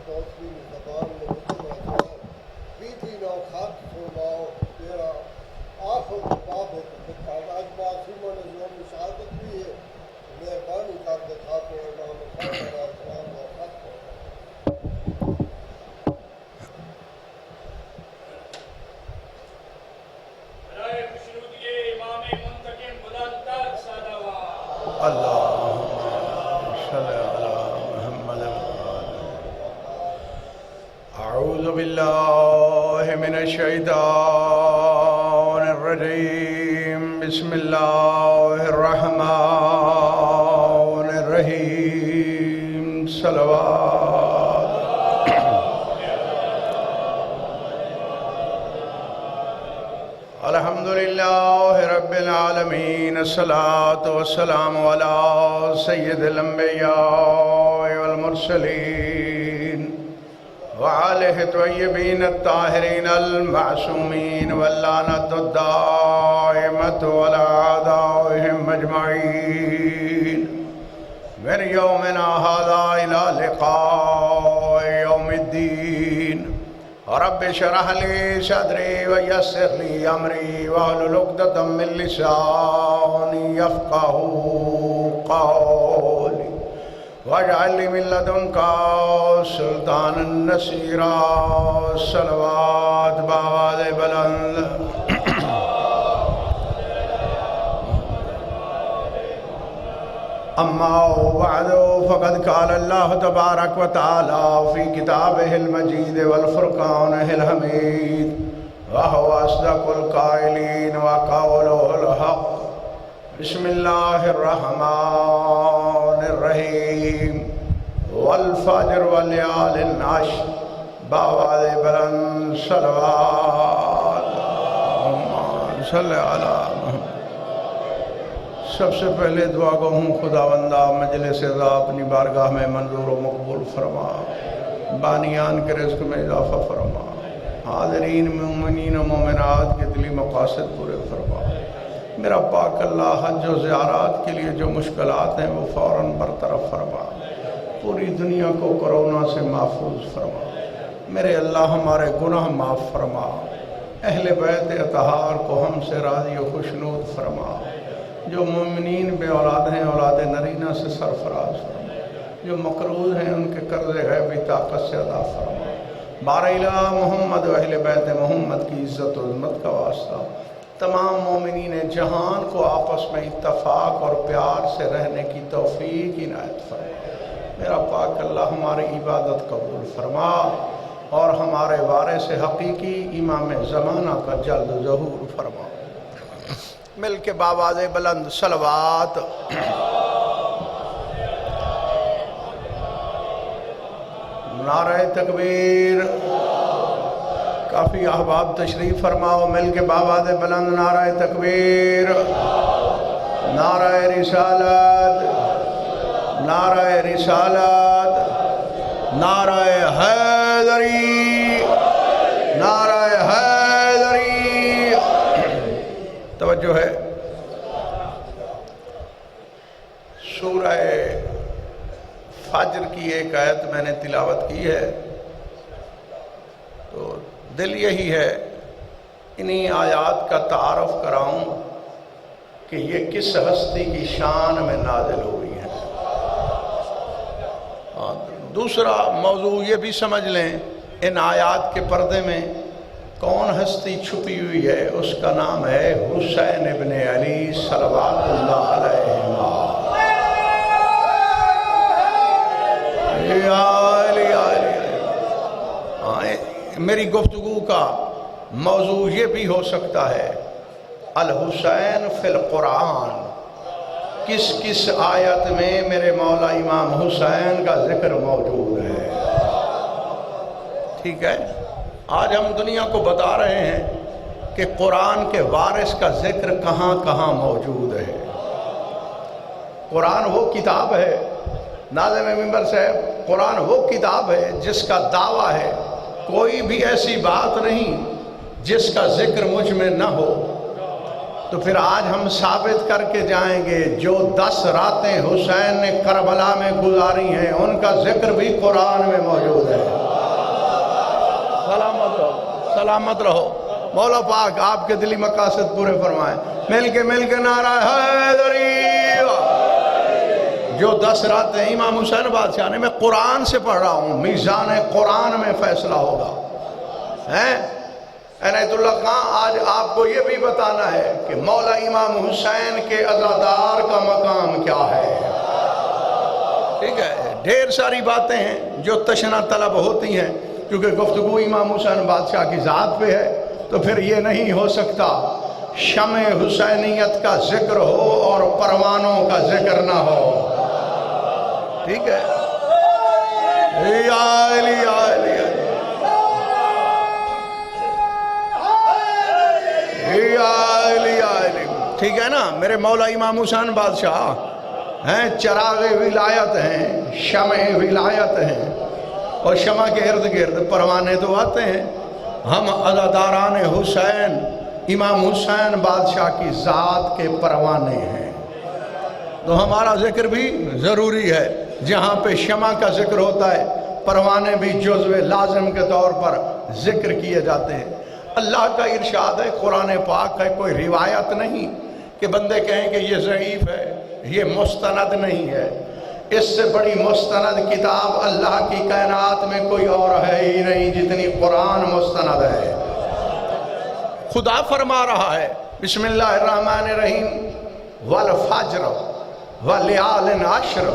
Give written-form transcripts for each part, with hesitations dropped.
دوسری زبان میں متوجہ بیتی نو خط فرماؤ تیرا آخر باب ہے کتاب آج معصومہ نے جو مشاہدت بھی ہے مہربانی کر دکھا کو امام حسین علیہ السلام و خط کو أعوذ بالله من الشيطان الرجيم بسم الله الرحمن الرحيم صلوات الحمد لله رب العالمين الصلاة والسلام على سيد الأنبياء والمرسلين وآله الطيبين الطاهرين المعصومين واللعنة الدائمة على أعدائهم أجمعين من يومنا هذا إلى لقاء يوم الدين رب اشرح لي صدري ويسر لي أمري واحلل عقدة من لساني يفقهوا قولي واجعل لي من لدنك سلطانا نصيرا صلوات بآواز بلند أما بعد فقد قال الله تبارك وتعالى في كتابه المجيد والفرقانه الحميد وهو أصدق القائلين وقوله الحق بسم الله الرحمن الرحيم والفجر وليال العشر بآواز بلند صلوات اللهم صل على محمد. سب سے پہلے دعا گو ہوں خداوندہ مجلس رضا اپنی بارگاہ میں منظور و مقبول فرما، بانیان کے رزق میں اضافہ فرما، حاضرین مومنین و مومنات کے دلی مقاصد پورے فرما. میرا پاک اللہ حج و زیارات کے لیے جو مشکلات ہیں وہ فوراً برطرف فرما، پوری دنیا کو کرونا سے محفوظ فرما. میرے اللہ ہمارے گناہ معاف فرما، اہل بیت اطہار کو ہم سے راضی و خوشنود فرما. جو مومنین بے اولاد ہیں اولاد نرینہ سے سرفراز فرما، جو مقروض ہیں ان کے قرض غیبی طاقت سے ادا فرما. بار الہ محمد و اہل بیت محمد کی عزت و عظمت کا واسطہ تمام مومنین جہان کو آپس میں اتفاق اور پیار سے رہنے کی توفیق عنایت فرما. میرا پاک اللہ ہماری عبادت قبول فرما اور ہمارے وارث حقیقی امام زمانہ کا جلد ظہور فرما. مل کے بآواز بلند صلوات. نعرہ تکبیر. کافی احباب تشریف فرماؤ. مل کے بآواز بلند نعرہ تکبیر، نعرہ رسالت، نعرہ رسالت، نعرہ حیدری، نعرہ حیدری. توجہ ہے. سورہ فجر کی ایک آیت میں نے تلاوت کی ہے، تو دل یہی ہے انہی آیات کا تعارف کراؤں کہ یہ کس ہستی کی شان میں نازل ہوئی ہے. دوسرا موضوع یہ بھی سمجھ لیں، ان آیات کے پردے میں کون ہستی چھپی ہوئی ہے؟ اس کا نام ہے حسین ابن علی صلوات اللہ علیہ. میری گفتگو کا موضوع یہ بھی ہو سکتا ہے الحسین فی القرآن، کس کس آیت میں میرے مولا امام حسین کا ذکر موجود ہے. ٹھیک ہے. آج ہم دنیا کو بتا رہے ہیں کہ قرآن کے وارث کا ذکر کہاں کہاں موجود ہے. قرآن وہ کتاب ہے، ناظم منبر صاحب، قرآن وہ کتاب ہے جس کا دعویٰ ہے کوئی بھی ایسی بات نہیں جس کا ذکر مجھ میں نہ ہو. تو پھر آج ہم ثابت کر کے جائیں گے جو 10 راتیں حسین نے کربلا میں گزاری ہیں ان کا ذکر بھی قرآن میں موجود ہے۔ سلامت رہو، سلامت رہو۔ مولا پاک آپ کے دلی مقاصد پورے فرمائیں۔ مل کے نعرہ حیدری۔ جو 10 راتیں امام حسین بادشاہ نے، میں قرآن سے پڑھ رہا ہوں، میزان قرآن میں فیصلہ ہوگا۔ عنایت اللہ خان، آج آپ کو یہ بھی بتانا ہے کہ مولا امام حسین کے عزادار کا مقام کیا ہے۔ ٹھیک ہے، ڈھیر ساری باتیں ہیں جو تشنہ طلب ہوتی ہیں، کیونکہ گفتگو امام حسین بادشاہ کی ذات پہ ہے، تو پھر یہ نہیں ہو سکتا شمع حسینیت کا ذکر ہو اور پروانوں کا ذکر نہ ہو۔ ٹھیک ہے، یا علی یا علی یا علی یا علی۔ ٹھیک ہے نا، میرے مولا امام حسین بادشاہ ہیں، چراغ ولایت ہیں، شمع ولایت ہیں، اور شمع کے ارد گرد پروانے تو آتے ہیں۔ ہم عزاداران حسین امام حسین بادشاہ کی ذات کے پروانے ہیں، تو ہمارا ذکر بھی ضروری ہے۔ جہاں پہ شمع کا ذکر ہوتا ہے، پروانے بھی جزو لازم کے طور پر ذکر کیے جاتے ہیں۔ اللہ کا ارشاد ہے، قرآن پاک ہے، کوئی روایت نہیں کہ بندے کہیں کہ یہ ضعیف ہے، یہ مستند نہیں ہے۔ اس سے بڑی مستند کتاب اللہ کی کائنات میں کوئی اور ہے ہی نہیں جتنی قرآن مستند ہے۔ خدا فرما رہا ہے، بسم اللہ الرحمن الرحیم، والفجر ولیال عشر۔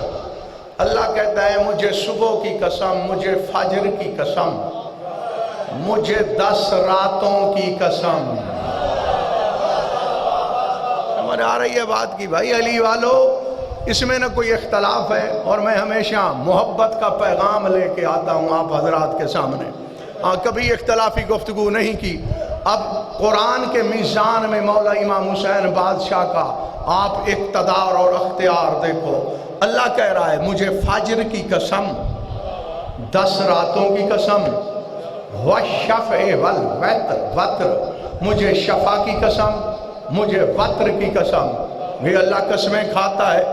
اللہ کہتا ہے مجھے صبح کی قسم، مجھے فجر کی قسم، مجھے 10 راتوں کی قسم۔ سمجھ آ رہی ہے بات کی بھائی علی والو؟ اس میں نہ کوئی اختلاف ہے، اور میں ہمیشہ محبت کا پیغام لے کے آتا ہوں آپ حضرات کے سامنے۔ کبھی اختلافی گفتگو نہیں کی۔ اب قرآن کے میزان میں مولا امام حسین بادشاہ کا آپ اقتدار اور اختیار دیکھو۔ اللہ کہہ رہا ہے مجھے فجر کی قسم، 10 راتوں کی قسم، والشفع والوتر، وتر، مجھے شفع کی قسم، مجھے وتر کی قسم۔ یہ اللہ قسمیں کھاتا ہے،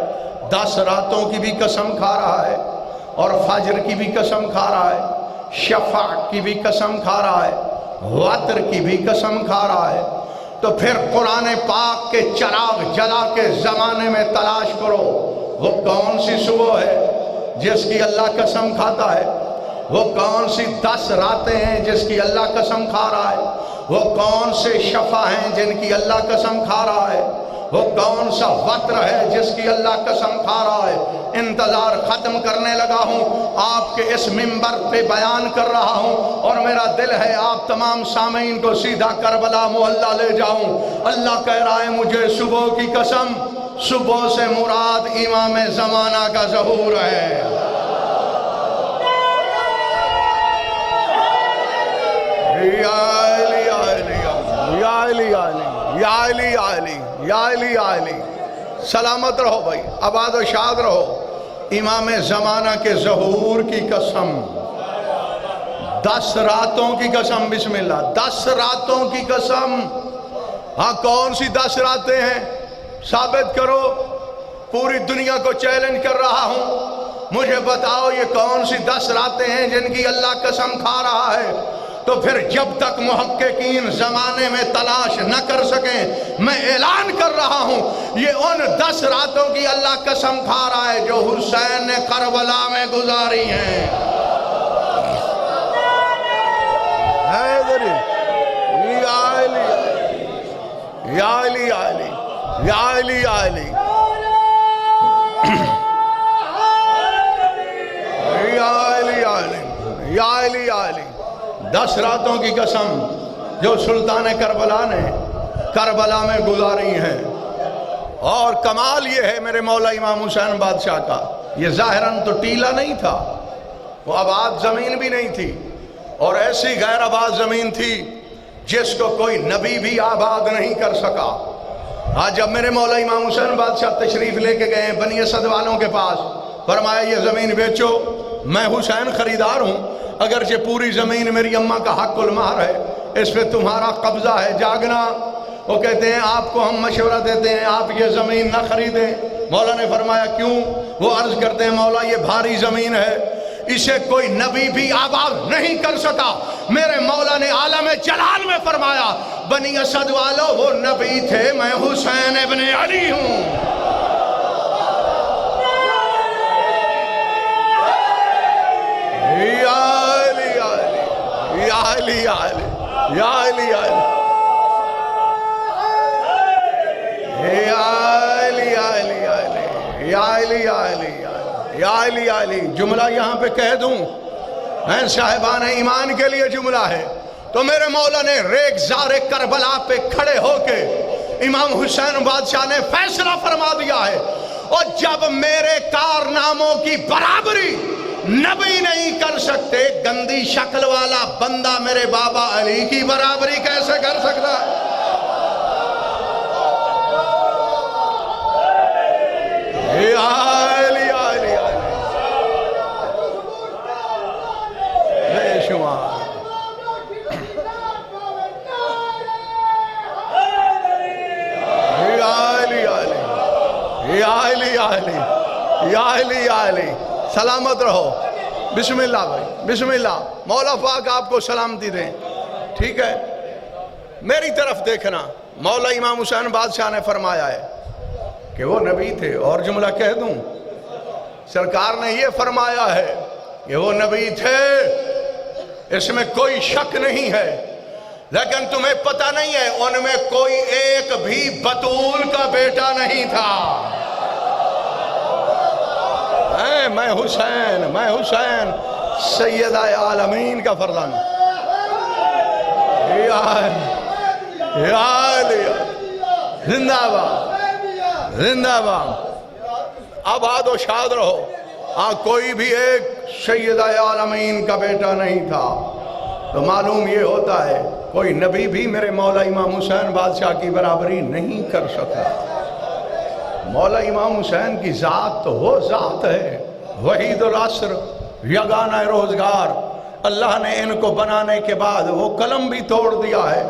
10 راتوں کی بھی قسم کھا رہا ہے، اور فجر کی بھی قسم کھا رہا ہے، شفع کی بھی قسم کھا رہا ہے، وتر کی بھی قسم کھا رہا ہے۔ تو پھر قرآن پاک کے چراغ جلا کے زمانے میں تلاش کرو، وہ کون سی صبح ہے جس کی اللہ قسم کھاتا ہے؟ وہ کون سی 10 راتیں ہیں جس کی اللہ قسم کھا رہا ہے؟ وہ کون سے شفع ہیں جن کی اللہ قسم کھا رہا ہے؟ وہ کون سا وتر ہے جس کی اللہ قسم کھا رہا ہے؟ انتظار ختم کرنے لگا ہوں، آپ کے اس منبر پہ بیان کر رہا ہوں، اور میرا دل ہے آپ تمام سامعین کو سیدھا کربلا محلہ لے جاؤں۔ اللہ کہہ رہا ہے مجھے صبح کی قسم، صبح سے مراد امام زمانہ کا ظہور ہے۔ یا علی یا علی یا علی یا علی یا علی یا علی یا علی، سلامت رہو بھائی، آباد و شاد رہو۔ امام زمانہ کے ظہور کی قسم، 10 راتوں کی قسم، بسم اللہ، 10 راتوں کی قسم۔ ہاں کون سی 10 راتیں ہیں؟ ثابت کرو، پوری دنیا کو چیلنج کر رہا ہوں، مجھے بتاؤ یہ کون سی 10 راتیں ہیں جن کی اللہ قسم کھا رہا ہے؟ تو پھر جب تک محققین زمانے میں تلاش نہ کر سکیں، میں اعلان کر رہا ہوں یہ ان 10 راتوں کی اللہ قسم کھا رہا ہے جو حسین نے کربلا میں گزاری ہیں۔ حیدری یا علی یا علی یا علی یا علی یا علی یا علی یا علی یا علی یا علی، 10 راتوں کی قسم جو سلطان کربلا نے کربلا میں گزاری ہیں۔ اور کمال یہ ہے میرے مولا امام حسین بادشاہ کا، یہ ظاہراً تو ٹیلا نہیں تھا، وہ آباد زمین بھی نہیں تھی، اور ایسی غیر آباد زمین تھی جس کو کوئی نبی بھی آباد نہیں کر سکا۔ آج جب میرے مولا امام حسین بادشاہ تشریف لے کے گئے بنی اسد والوں کے پاس، فرمایا یہ زمین بیچو، میں حسین خریدار ہوں، اگرچہ پوری زمین میری اماں کا حق المہر ہے، اس پہ تمہارا قبضہ ہے، جاگنا وہ کہتے ہیں آپ کو ہم مشورہ دیتے ہیں آپ یہ زمین نہ خریدیں. مولا نے فرمایا کیوں؟ وہ عرض کرتے ہیں مولا یہ بھاری زمین ہے، اسے کوئی نبی بھی آباد نہیں کر سکا. میرے مولا نے عالم جلال میں فرمایا بنی اسد والو وہ نبی تھے، میں حسین ابن علی ہوں. یا علی یا علی یا علی یا علی یا علی یا علی یا علی یا علی یا علی. جملہ یہاں پہ کہہ دوں صاحبان ایمان کے لیے جملہ ہے. تو میرے مولا نے ریگزار کربلا پہ کھڑے ہو کے امام حسین بادشاہ نے فیصلہ فرما دیا ہے، اور جب میرے کارناموں کی برابری نبی نہیں کر سکتے، گندی شکل والا بندہ میرے بابا علی کی برابری کیسے کر سکتا ہے؟ علی علی بے شمار. یا علی سلامت رہو. بسم اللہ بھائی بسم اللہ. مولا پاک آپ کو سلامتی دیں. ٹھیک ہے، میری طرف دیکھنا. مولا امام حسین بادشاہ نے فرمایا ہے کہ وہ نبی تھے، اور جملہ کہہ دوں سرکار نے یہ فرمایا ہے کہ وہ نبی تھے، اس میں کوئی شک نہیں ہے. لیکن تمہیں پتہ نہیں ہے ان میں کوئی ایک بھی بطول کا بیٹا نہیں تھا. میں حسین سید عالمین کا فرزند. زندہ باد زندہ باد. آباد و شاد رہو. کوئی بھی ایک سید عالمین کا بیٹا نہیں تھا. تو معلوم یہ ہوتا ہے کوئی نبی بھی میرے مولا امام حسین بادشاہ کی برابری نہیں کر سکا. مولا امام حسین کی ذات تو وہ ذات ہے، وحید العصر، یگانہ روزگار. اللہ نے ان کو بنانے کے بعد وہ قلم بھی توڑ دیا ہے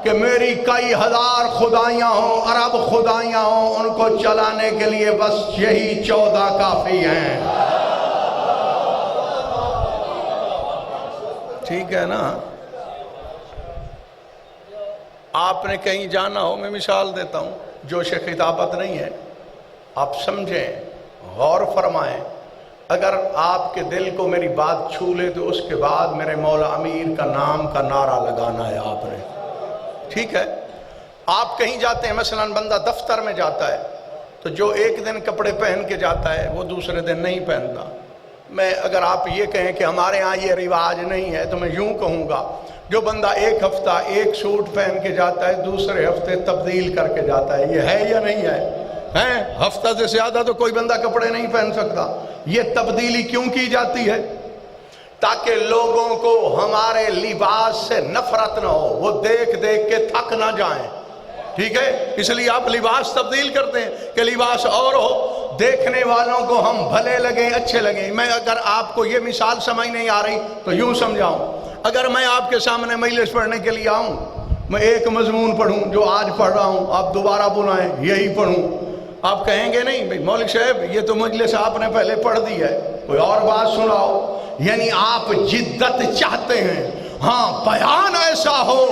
کہ میری کئی ہزار خدائیاں ہوں، عرب خدائیاں ہوں، ان کو چلانے کے لیے بس یہی 14 کافی ہیں. ٹھیک ہے نا؟ آپ نے کہیں جانا ہو، میں مثال دیتا ہوں، جوش خطابت نہیں ہے، آپ سمجھیں، غور فرمائیں. اگر آپ کے دل کو میری بات چھو لے تو اس کے بعد میرے مولا امیر کا نام کا نعرہ لگانا ہے آپ نے. ٹھیک ہے؟ آپ کہیں جاتے ہیں، مثلا بندہ دفتر میں جاتا ہے تو جو ایک دن کپڑے پہن کے جاتا ہے وہ دوسرے دن نہیں پہنتا. میں اگر آپ یہ کہیں کہ ہمارے ہاں یہ رواج نہیں ہے تو میں یوں کہوں گا، جو بندہ ایک ہفتہ ایک سوٹ پہن کے جاتا ہے دوسرے ہفتے تبدیل کر کے جاتا ہے، یہ ہے یا نہیں ہے؟ ہفتہ سے زیادہ تو کوئی بندہ کپڑے نہیں پہن سکتا. یہ تبدیلی کیوں کی جاتی ہے؟ تاکہ لوگوں کو ہمارے لباس سے نفرت نہ ہو، وہ دیکھ دیکھ کے تھک نہ جائیں. ٹھیک ہے؟ اس لیے آپ لباس تبدیل کرتے ہیں کہ لباس اور ہو، دیکھنے والوں کو ہم بھلے لگیں، اچھے لگیں. میں اگر آپ کو یہ مثال سمجھ نہیں آ رہی تو یوں سمجھاؤں. اگر میں آپ کے سامنے مجلس پڑھنے کے لیے آؤں، میں ایک مضمون پڑھوں جو آج پڑھ رہا ہوں، آپ دوبارہ بلائیں یہی پڑھوں، آپ کہیں گے نہیں بھئی مولک صاحب یہ تو مجلس آپ نے پہلے پڑھ دی ہے، کوئی اور بات سناؤ. یعنی آپ جدت چاہتے ہیں، ہاں بیان ایسا ہو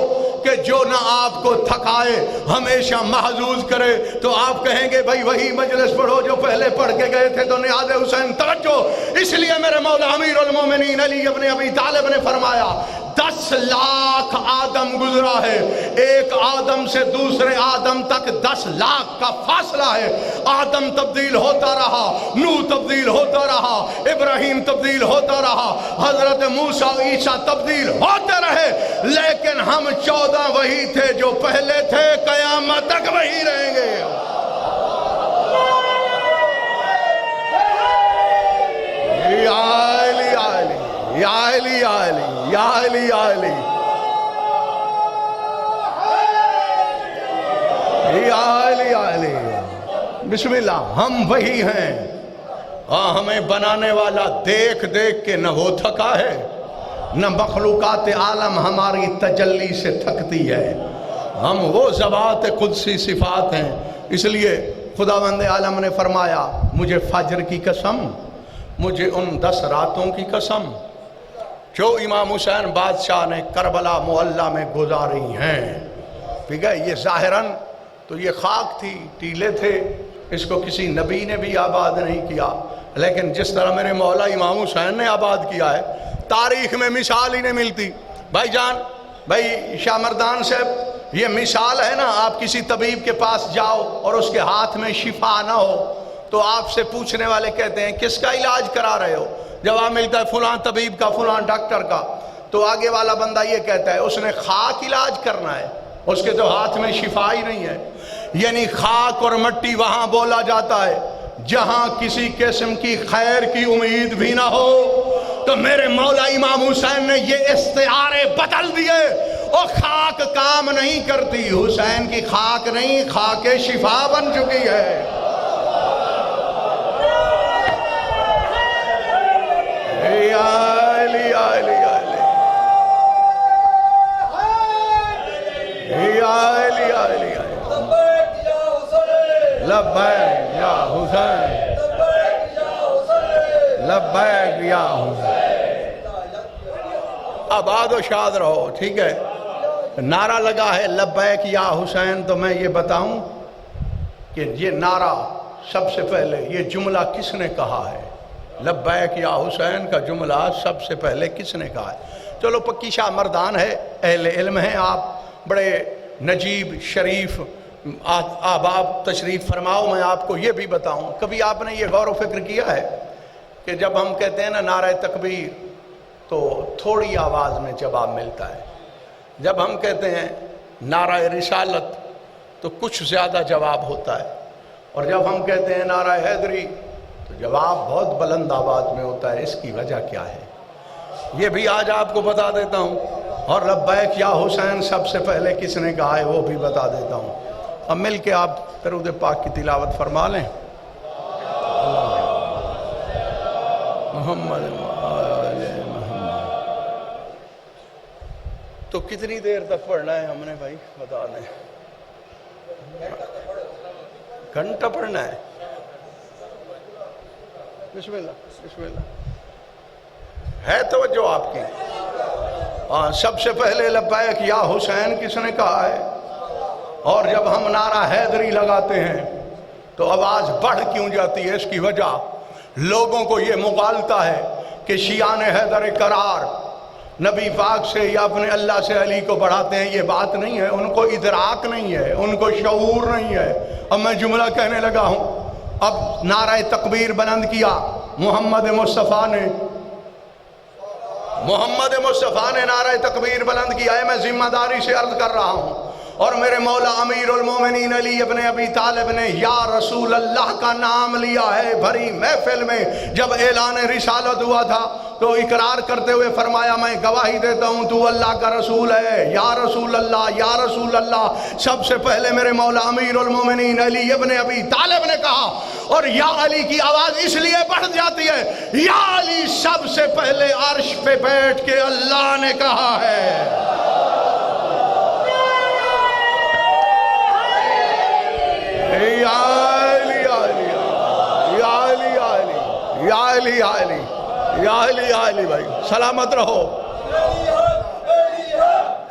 کہ جو نہ آپ کو تھکائے، ہمیشہ محظوظ کرے. تو آپ کہیں گے بھئی وہی مجلس پڑھو جو پہلے پڑھ کے گئے تھے. تو نیاز حسین توجہ، اس لیے میرے مولا امیر المومنین علی ابن ابی طالب نے فرمایا 10 لاکھ آدم گزرا ہے، ایک آدم سے دوسرے آدم تک 10 لاکھ کا فاصلہ ہے. آدم تبدیل ہوتا رہا، نوح تبدیل ہوتا رہا، ابراہیم تبدیل ہوتا رہا، حضرت موسیٰ عیسیٰ تبدیل ہوتے رہے، لیکن ہم 14 وہی تھے جو پہلے تھے، قیامت تک وہی رہیں گے. یا علی علی یا علی علی یا علی علی یا علی علی. بسم اللہ. ہم وہی ہیں. ہمیں بنانے والا دیکھ دیکھ کے نہ وہ تھکا ہے، نہ مخلوقات عالم ہماری تجلی سے تھکتی ہے. ہم وہ ذوات قدسی صفات ہیں. اس لیے خداوند عالم نے فرمایا مجھے فجر کی قسم، مجھے ان 10 راتوں کی قسم جو امام حسین بادشاہ نے کربلا معلیٰ میں گزاری ہیں. ٹھیک ہے، یہ ظاہراً تو یہ خاک تھی، ٹیلے تھے، اس کو کسی نبی نے بھی آباد نہیں کیا، لیکن جس طرح میرے مولا امام حسین نے آباد کیا ہے تاریخ میں مثال ہی نہیں ملتی. بھائی جان، بھائی شاہ مردان صاحب، یہ مثال ہے نا. آپ کسی طبیب کے پاس جاؤ اور اس کے ہاتھ میں شفا نہ ہو تو آپ سے پوچھنے والے کہتے ہیں کس کا علاج کرا رہے ہو؟ جواب ملتا ہے فلاں طبیب کا، فلاں ڈاکٹر کا. تو آگے والا بندہ یہ کہتا ہے اس نے خاک علاج کرنا ہے، اس کے تو ہاتھ میں شفا ہی نہیں ہے. یعنی خاک اور مٹی وہاں بولا جاتا ہے جہاں کسی قسم کی خیر کی امید بھی نہ ہو. تو میرے مولا امام حسین نے یہ استعارے بدل دیے. او خاک کام نہیں کرتی، حسین کی خاک نہیں، خاک شفا بن چکی ہے. یا علی یا علی یا علی یا علی یا علی یا علی. لبیک یا حسین، لبیک یا حسین. آباد و شاد رہو. ٹھیک ہے، نعرہ لگا ہے لبیک یا حسین. تو میں یہ بتاؤں کہ یہ نعرہ سب سے پہلے یہ جملہ کس نے کہا ہے؟ لبیک یا حسین کا جملہ سب سے پہلے کس نے کہا ہے؟ چلو پکی شاہ مردان ہے، اہل علم ہیں، آپ بڑے نجیب شریف آباب تشریف فرماؤ. میں آپ کو یہ بھی بتاؤں، کبھی آپ نے یہ غور و فکر کیا ہے کہ جب ہم کہتے ہیں نا نعرہ تکبیر تو تھوڑی آواز میں جواب ملتا ہے، جب ہم کہتے ہیں نعرہ رسالت تو کچھ زیادہ جواب ہوتا ہے، اور جب ہم کہتے ہیں نعرہ حیدری تو جواب بہت بلند آواز میں ہوتا ہے. اس کی وجہ کیا ہے یہ بھی آج آپ کو بتا دیتا ہوں. اور لبیک یا حسین سب سے پہلے کس نے کہا ہے وہ بھی بتا دیتا ہوں. اب مل کے آپ درود پاک کی تلاوت فرما لیں. محمد تو کتنی دیر تک پڑھنا ہے ہم نے بھائی بتا دیں؟ گھنٹہ پڑھنا ہے. بسم اللہ بسم اللہ. ہے توجہ آپ کی؟ ہاں، سب سے پہلے لبیک یا حسین کس نے کہا ہے؟ اور جب ہم نعرہ حیدری لگاتے ہیں تو آواز بڑھ کیوں جاتی ہے؟ اس کی وجہ لوگوں کو یہ مغالطہ ہے کہ شیعان حیدر کرار نبی پاک سے یا اپنے اللہ سے علی کو بڑھاتے ہیں. یہ بات نہیں ہے، ان کو ادراک نہیں ہے، ان کو شعور نہیں ہے. اب میں جملہ کہنے لگا ہوں. اب نعرہ تکبیر بلند کیا محمد مصطفیٰ نے، محمد مصطفیٰ نے نعرہ تکبیر بلند کیا ہے. میں ذمہ داری سے عرض کر رہا ہوں، اور میرے مولا امیر المومنین علی ابن ابی طالب نے یا رسول اللہ کا نام لیا ہے بھری محفل میں. جب اعلان رسالت ہوا تھا تو اقرار کرتے ہوئے فرمایا میں گواہی دیتا ہوں تو اللہ کا رسول ہے. یا رسول اللہ یا رسول اللہ. سب سے پہلے میرے مولا امیر المومنین علی ابن ابی طالب نے کہا، اور یا علی کی آواز اس لیے بڑھ جاتی ہے، یا علی سب سے پہلے عرش پہ بیٹھ کے اللہ نے کہا ہے. یا علی یا علی یا علی یا علی یا علی یا علی یا علی یا علی. بھائی سلامت رہو.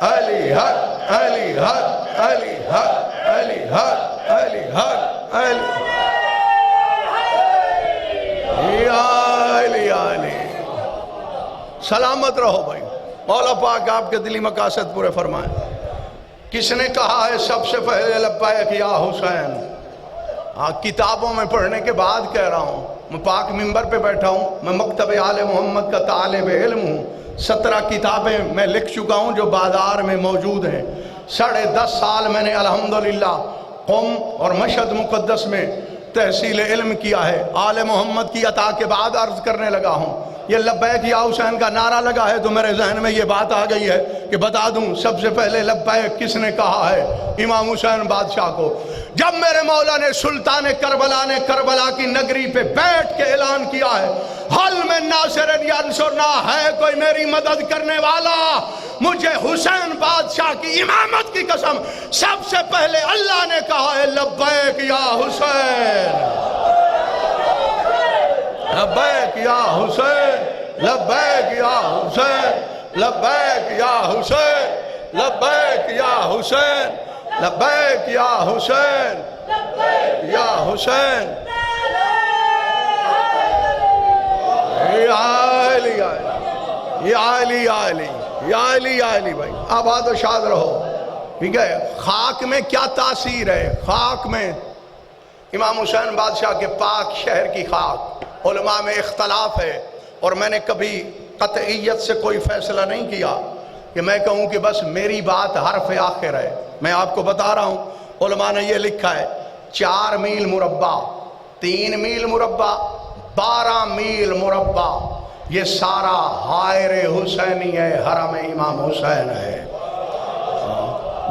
علی حق علی حق علی حق علی حق علی حق علی یا علی یا علی. سلامت رہو بھائی. مولا پاک آپ کے دلی مقاصد پورے فرمائیں. کس نے کہا ہے سب سے پہلے لبیک یا حسین؟ ہاں، کتابوں میں پڑھنے کے بعد کہہ رہا ہوں. میں پاک منبر پہ بیٹھا ہوں، میں مکتب آل محمد کا طالب علم ہوں. 17 کتابیں میں لکھ چکا ہوں جو بازار میں موجود ہیں. 10.5 سال میں نے الحمدللہ قم اور مشہد مقدس میں تحصیل علم کیا ہے. آل محمد کی عطا کے بعد عرض کرنے لگا ہوں یہ لبیک یا حسین کا نعرہ لگا ہے تو میرے ذہن میں یہ بات آ گئی ہے کہ بتا دوں سب سے پہلے لبیک کس نے کہا ہے؟ امام حسین بادشاہ کو. جب میرے مولا نے سلطان کربلا نے کربلا کی نگری پہ بیٹھ کے اعلان کیا ہے حل میں ناصر ینصرنا، ہے کوئی میری مدد کرنے والا، مجھے حسین بادشاہ کی امامت کی قسم سب سے پہلے اللہ نے کہا ہے لبیک یا حسین، لبیک یا حسین، لبیک یا حسین، لبیک یا حسین، لبیک یا حسین، لبیک یا حسین، یا حسین. یا علی یا علی یا علی یا علی یا علی بھائی آباد و شاد رہو. ٹھیک ہے، خاک میں کیا تاثیر ہے؟ خاک میں امام حسین بادشاہ کے پاک شہر کی خاک. علماء میں اختلاف ہے اور میں نے کبھی قطعیت سے کوئی فیصلہ نہیں کیا کہ میں کہوں کہ بس میری بات حرف آخر ہے. میں آپ کو بتا رہا ہوں علماء نے یہ لکھا ہے 4 میل مربع، 3 میل مربع، 12 میل مربع، یہ سارا حائر حسینی ہے، حرم امام حسین ہے.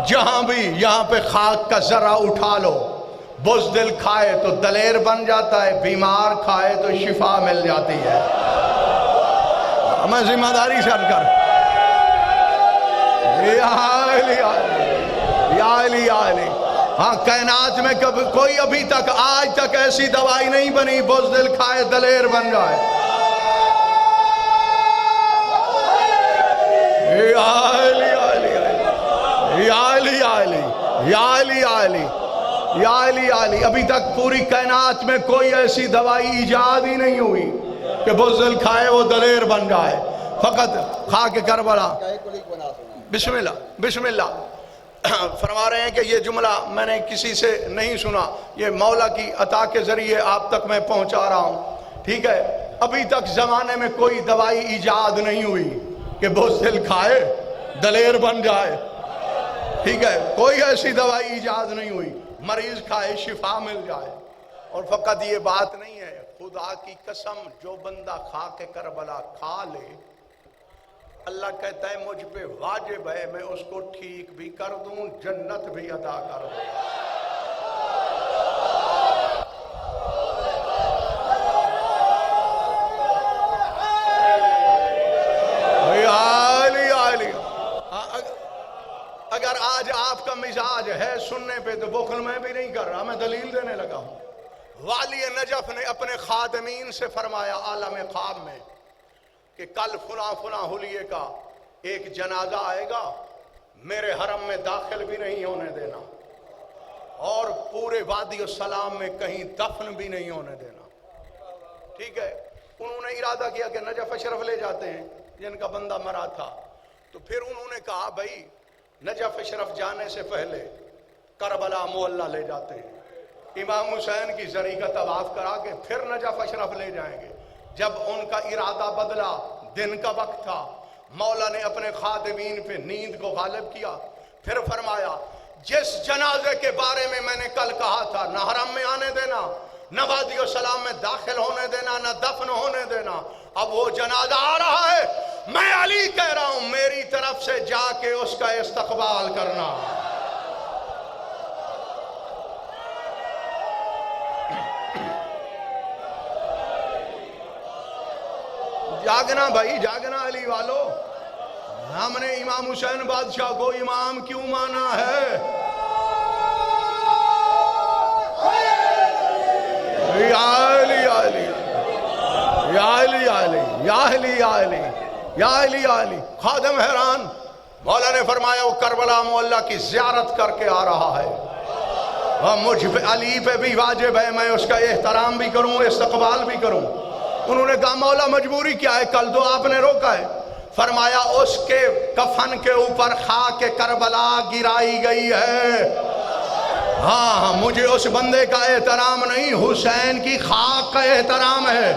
جہاں بھی یہاں پہ خاک کا ذرہ اٹھا لو، بزدل کھائے تو دلیر بن جاتا ہے، بیمار کھائے تو شفا مل جاتی ہے. میں ذمہ داری سے عرض کر یا علی یا علی یا علی. ہاں کائنات میں کوئی ابھی تک آج تک ایسی دوائی نہیں بنی بزدل کھائے دلیر بن جائے. یا علی یا علی یا علی یا علی یا علی یا علی یا علی یا علی. ابھی تک پوری کائنات میں کوئی ایسی دوائی ایجاد ہی نہیں ہوئی کہ بزدل کھائے وہ دلیر بن جائے. فقط خاک کربلا. بسم اللہ بسم اللہ فرما رہے ہیں کہ یہ جملہ میں نے کسی سے نہیں سنا، یہ مولا کی عطا کے ذریعے آپ تک میں پہنچا رہا ہوں. ٹھیک ہے، ابھی تک زمانے میں کوئی دوائی ایجاد نہیں ہوئی کہ بزدل کھائے دلیر بن جائے. ٹھیک ہے، کوئی ایسی دوائی ایجاد نہیں ہوئی مریض کھائے شفا مل جائے. اور فقط یہ بات نہیں ہے، خدا کی قسم جو بندہ خاک کربلا کھا لے اللہ کہتا ہے مجھ پہ واجب ہے میں اس کو ٹھیک بھی کر دوں، جنت بھی عطا کر دوں. اگر آج آپ کا مزاج ہے سننے پہ تو بخل میں بھی نہیں کر رہا، میں دلیل دینے لگا ہوں. والی نجف نے اپنے خادمین سے فرمایا عالم خواب میں کہ کل فلاں فلاں حلیے کا ایک جنازہ آئے گا، میرے حرم میں داخل بھی نہیں ہونے دینا اور پورے وادی السلام میں کہیں دفن بھی نہیں ہونے دینا. ٹھیک ہے، انہوں نے ارادہ کیا کہ نجف اشرف لے جاتے ہیں جن کا بندہ مرا تھا. تو پھر انہوں نے کہا بھائی نجف اشرف جانے سے پہلے کربلا معلیٰ لے جاتے ہیں، امام حسین کی زری کا طواف کرا کے پھر نجف اشرف لے جائیں گے. جب ان کا ارادہ بدلا، دن کا وقت تھا، مولا نے اپنے خادمین پہ نیند کو غالب کیا. پھر فرمایا جس جنازے کے بارے میں نے کل کہا تھا نہ حرم میں آنے دینا، نہ وادی السلام میں داخل ہونے دینا، نہ دفن ہونے دینا، اب وہ جنازہ آ رہا ہے، میں علی کہہ رہا ہوں میری طرف سے جا کے اس کا استقبال کرنا. جاگنا بھائی جاگنا علی والو. ہم نے امام حسین بادشاہ کو امام کیوں مانا ہے؟ یا علی یا علی یا علی یا علی یا علی یا علی یا علی یا علی. خادم حیران. مولا نے فرمایا وہ کربلا معلیٰ کی زیارت کر کے آ رہا ہے اور مجھ پہ علی پہ بھی واجب ہے میں اس کا احترام بھی کروں استقبال بھی کروں. انہوں نے کہا مولا مجبوری کیا ہے، کل تو آپ نے روکا ہے. فرمایا اس کے کفن کے اوپر خاک کربلا گرائی گئی ہے. ہاں مجھے اس بندے کا احترام نہیں، حسین کی خاک کا احترام ہے.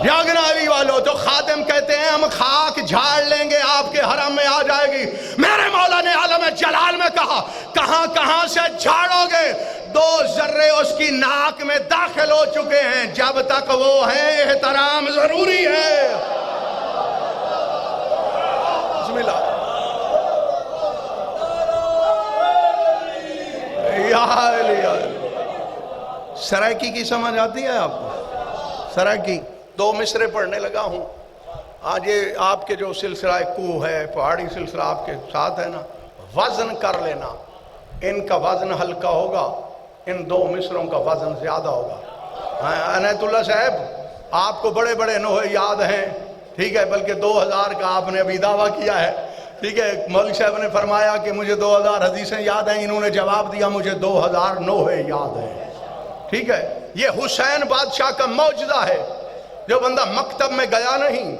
جاگنا علی والو۔ تو خادم کہتے ہیں ہم خاک جھاڑ لیں گے، آپ کے حرم میں آ جائے گی۔ میرے مولا نے عالم جلال میں کہا کہاں کہاں سے جھاڑو گے؟ 2 ذرے اس کی ناک میں داخل ہو چکے ہیں، جب تک وہ ہیں احترام ضروری ہے۔ بسم اللہ۔ یا علی سرائکی کی سمجھ آتی ہے آپ کو؟ سرائکی 2 مصرے پڑھنے لگا ہوں آج۔ یہ آپ کے جو سلسلہ کوہ ہے، پہاڑی سلسلہ آپ کے ساتھ ہے نا، وزن کر لینا، ان کا وزن ہلکا ہوگا، ان 2 مصروں کا وزن زیادہ ہوگا۔ عنایت اللہ صاحب آپ کو بڑے بڑے نوحے یاد ہیں، ٹھیک ہے، بلکہ 2000 کا آپ نے ابھی دعویٰ کیا ہے، ٹھیک ہے۔ مولوی صاحب نے فرمایا کہ مجھے 2000 حدیثیں یاد ہیں، انہوں نے جواب دیا مجھے 2000 نوحے یاد ہیں، ٹھیک ہے۔ یہ حسین بادشاہ کا معجزہ ہے، جو بندہ مکتب میں گیا نہیں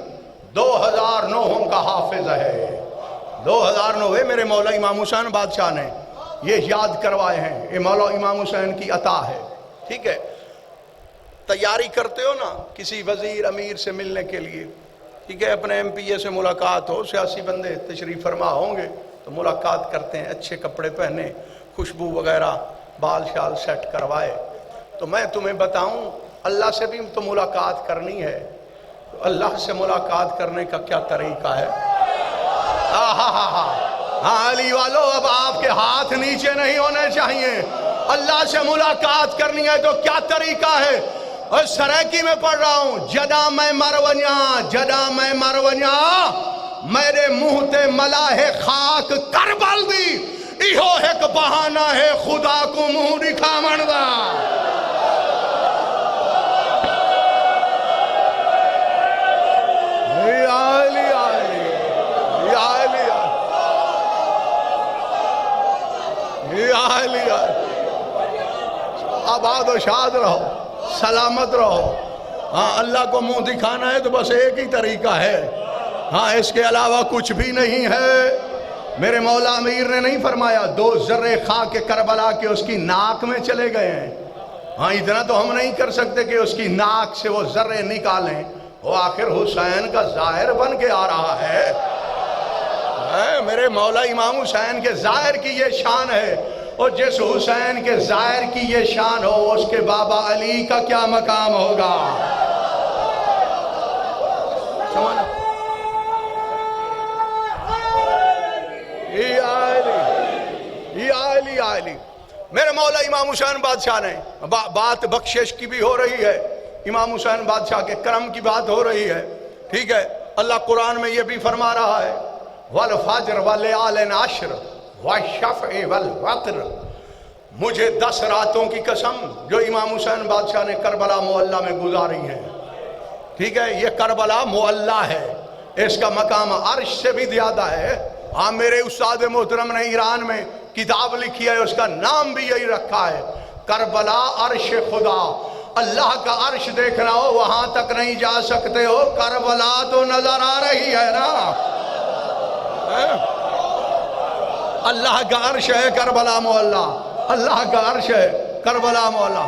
2000 نوحوں کا حافظ ہے۔ 2000 نوحے میرے مولا امام حسین بادشاہ نے یہ یاد کروائے ہیں، یہ مولا امام حسین کی عطا ہے، ٹھیک ہے۔ تیاری کرتے ہو نا کسی وزیر امیر سے ملنے کے لیے، ٹھیک ہے، اپنے ایم پی اے سے ملاقات ہو، سیاسی بندے تشریف فرما ہوں گے تو ملاقات کرتے ہیں، اچھے کپڑے پہنے، خوشبو وغیرہ، بال شال سیٹ کروائے۔ تو میں تمہیں بتاؤں اللہ سے بھی تو ملاقات کرنی ہے، تو اللہ سے ملاقات کرنے کا کیا طریقہ ہے؟ ہاں علی والو، اب آپ کے ہاتھ نیچے نہیں ہونے چاہیے۔ اللہ سے ملاقات کرنی ہے تو کیا طریقہ ہے؟ اور سرائکی میں پڑھ رہا ہوں، جدا میں مرویاں میرے منہ تے ملاح خاک کربل دی، ایہو ایک بہانہ ہے خدا کو منہ دکھاون دا۔ آباد و شاد رہو، سلامت رہو۔ ہاں اللہ کو منہ دکھانا ہے تو بس ایک ہی طریقہ ہے، ہاں اس کے علاوہ کچھ بھی نہیں ہے۔ میرے مولا امیر نے نہیں فرمایا 2 ذرے خاک کربلا کے اس کی ناک میں چلے گئے ہیں؟ ہاں اتنا تو ہم نہیں کر سکتے کہ اس کی ناک سے وہ ذرے نکالیں، وہ آخر حسین کا ظاہر بن کے آ رہا ہے۔ میرے مولا امام حسین کے ظاہر کی یہ شان ہے، اور جس حسین کے ظاہر کی یہ شان ہو اس کے بابا علی کا کیا مقام ہوگا؟ علی میرے مولا امام حسین بادشاہ نے بات بخشش کی بھی ہو رہی ہے، امام حسین بادشاہ کے کرم کی بات ہو رہی ہے، ٹھیک ہے۔ اللہ قرآن میں یہ بھی فرما رہا ہے وَالْفَجْرِ وَلَيَالٍ عَشْرٍ وَالشَّفْعِ وَالْوَتْرِ، مجھے 10 راتوں کی قسم جو امام حسین بادشاہ نے کربلا معلیٰ میں گزاری ہیں، ٹھیک ہے۔ یہ کربلا معلیٰ ہے، اس کا مقام عرش سے بھی زیادہ ہے۔ ہاں میرے استاد محترم نے ایران میں کتاب لکھی ہے، اس کا نام بھی یہی رکھا ہے، کربلا عرش خدا۔ اللہ کا عرش دیکھنا ہو وہاں تک نہیں جا سکتے ہو، کربلا تو نظر آ رہی ہے نا۔ اللہ کا عرش ہے کربلا معلیٰ، اللہ کا عرش ہے کربلا معلیٰ۔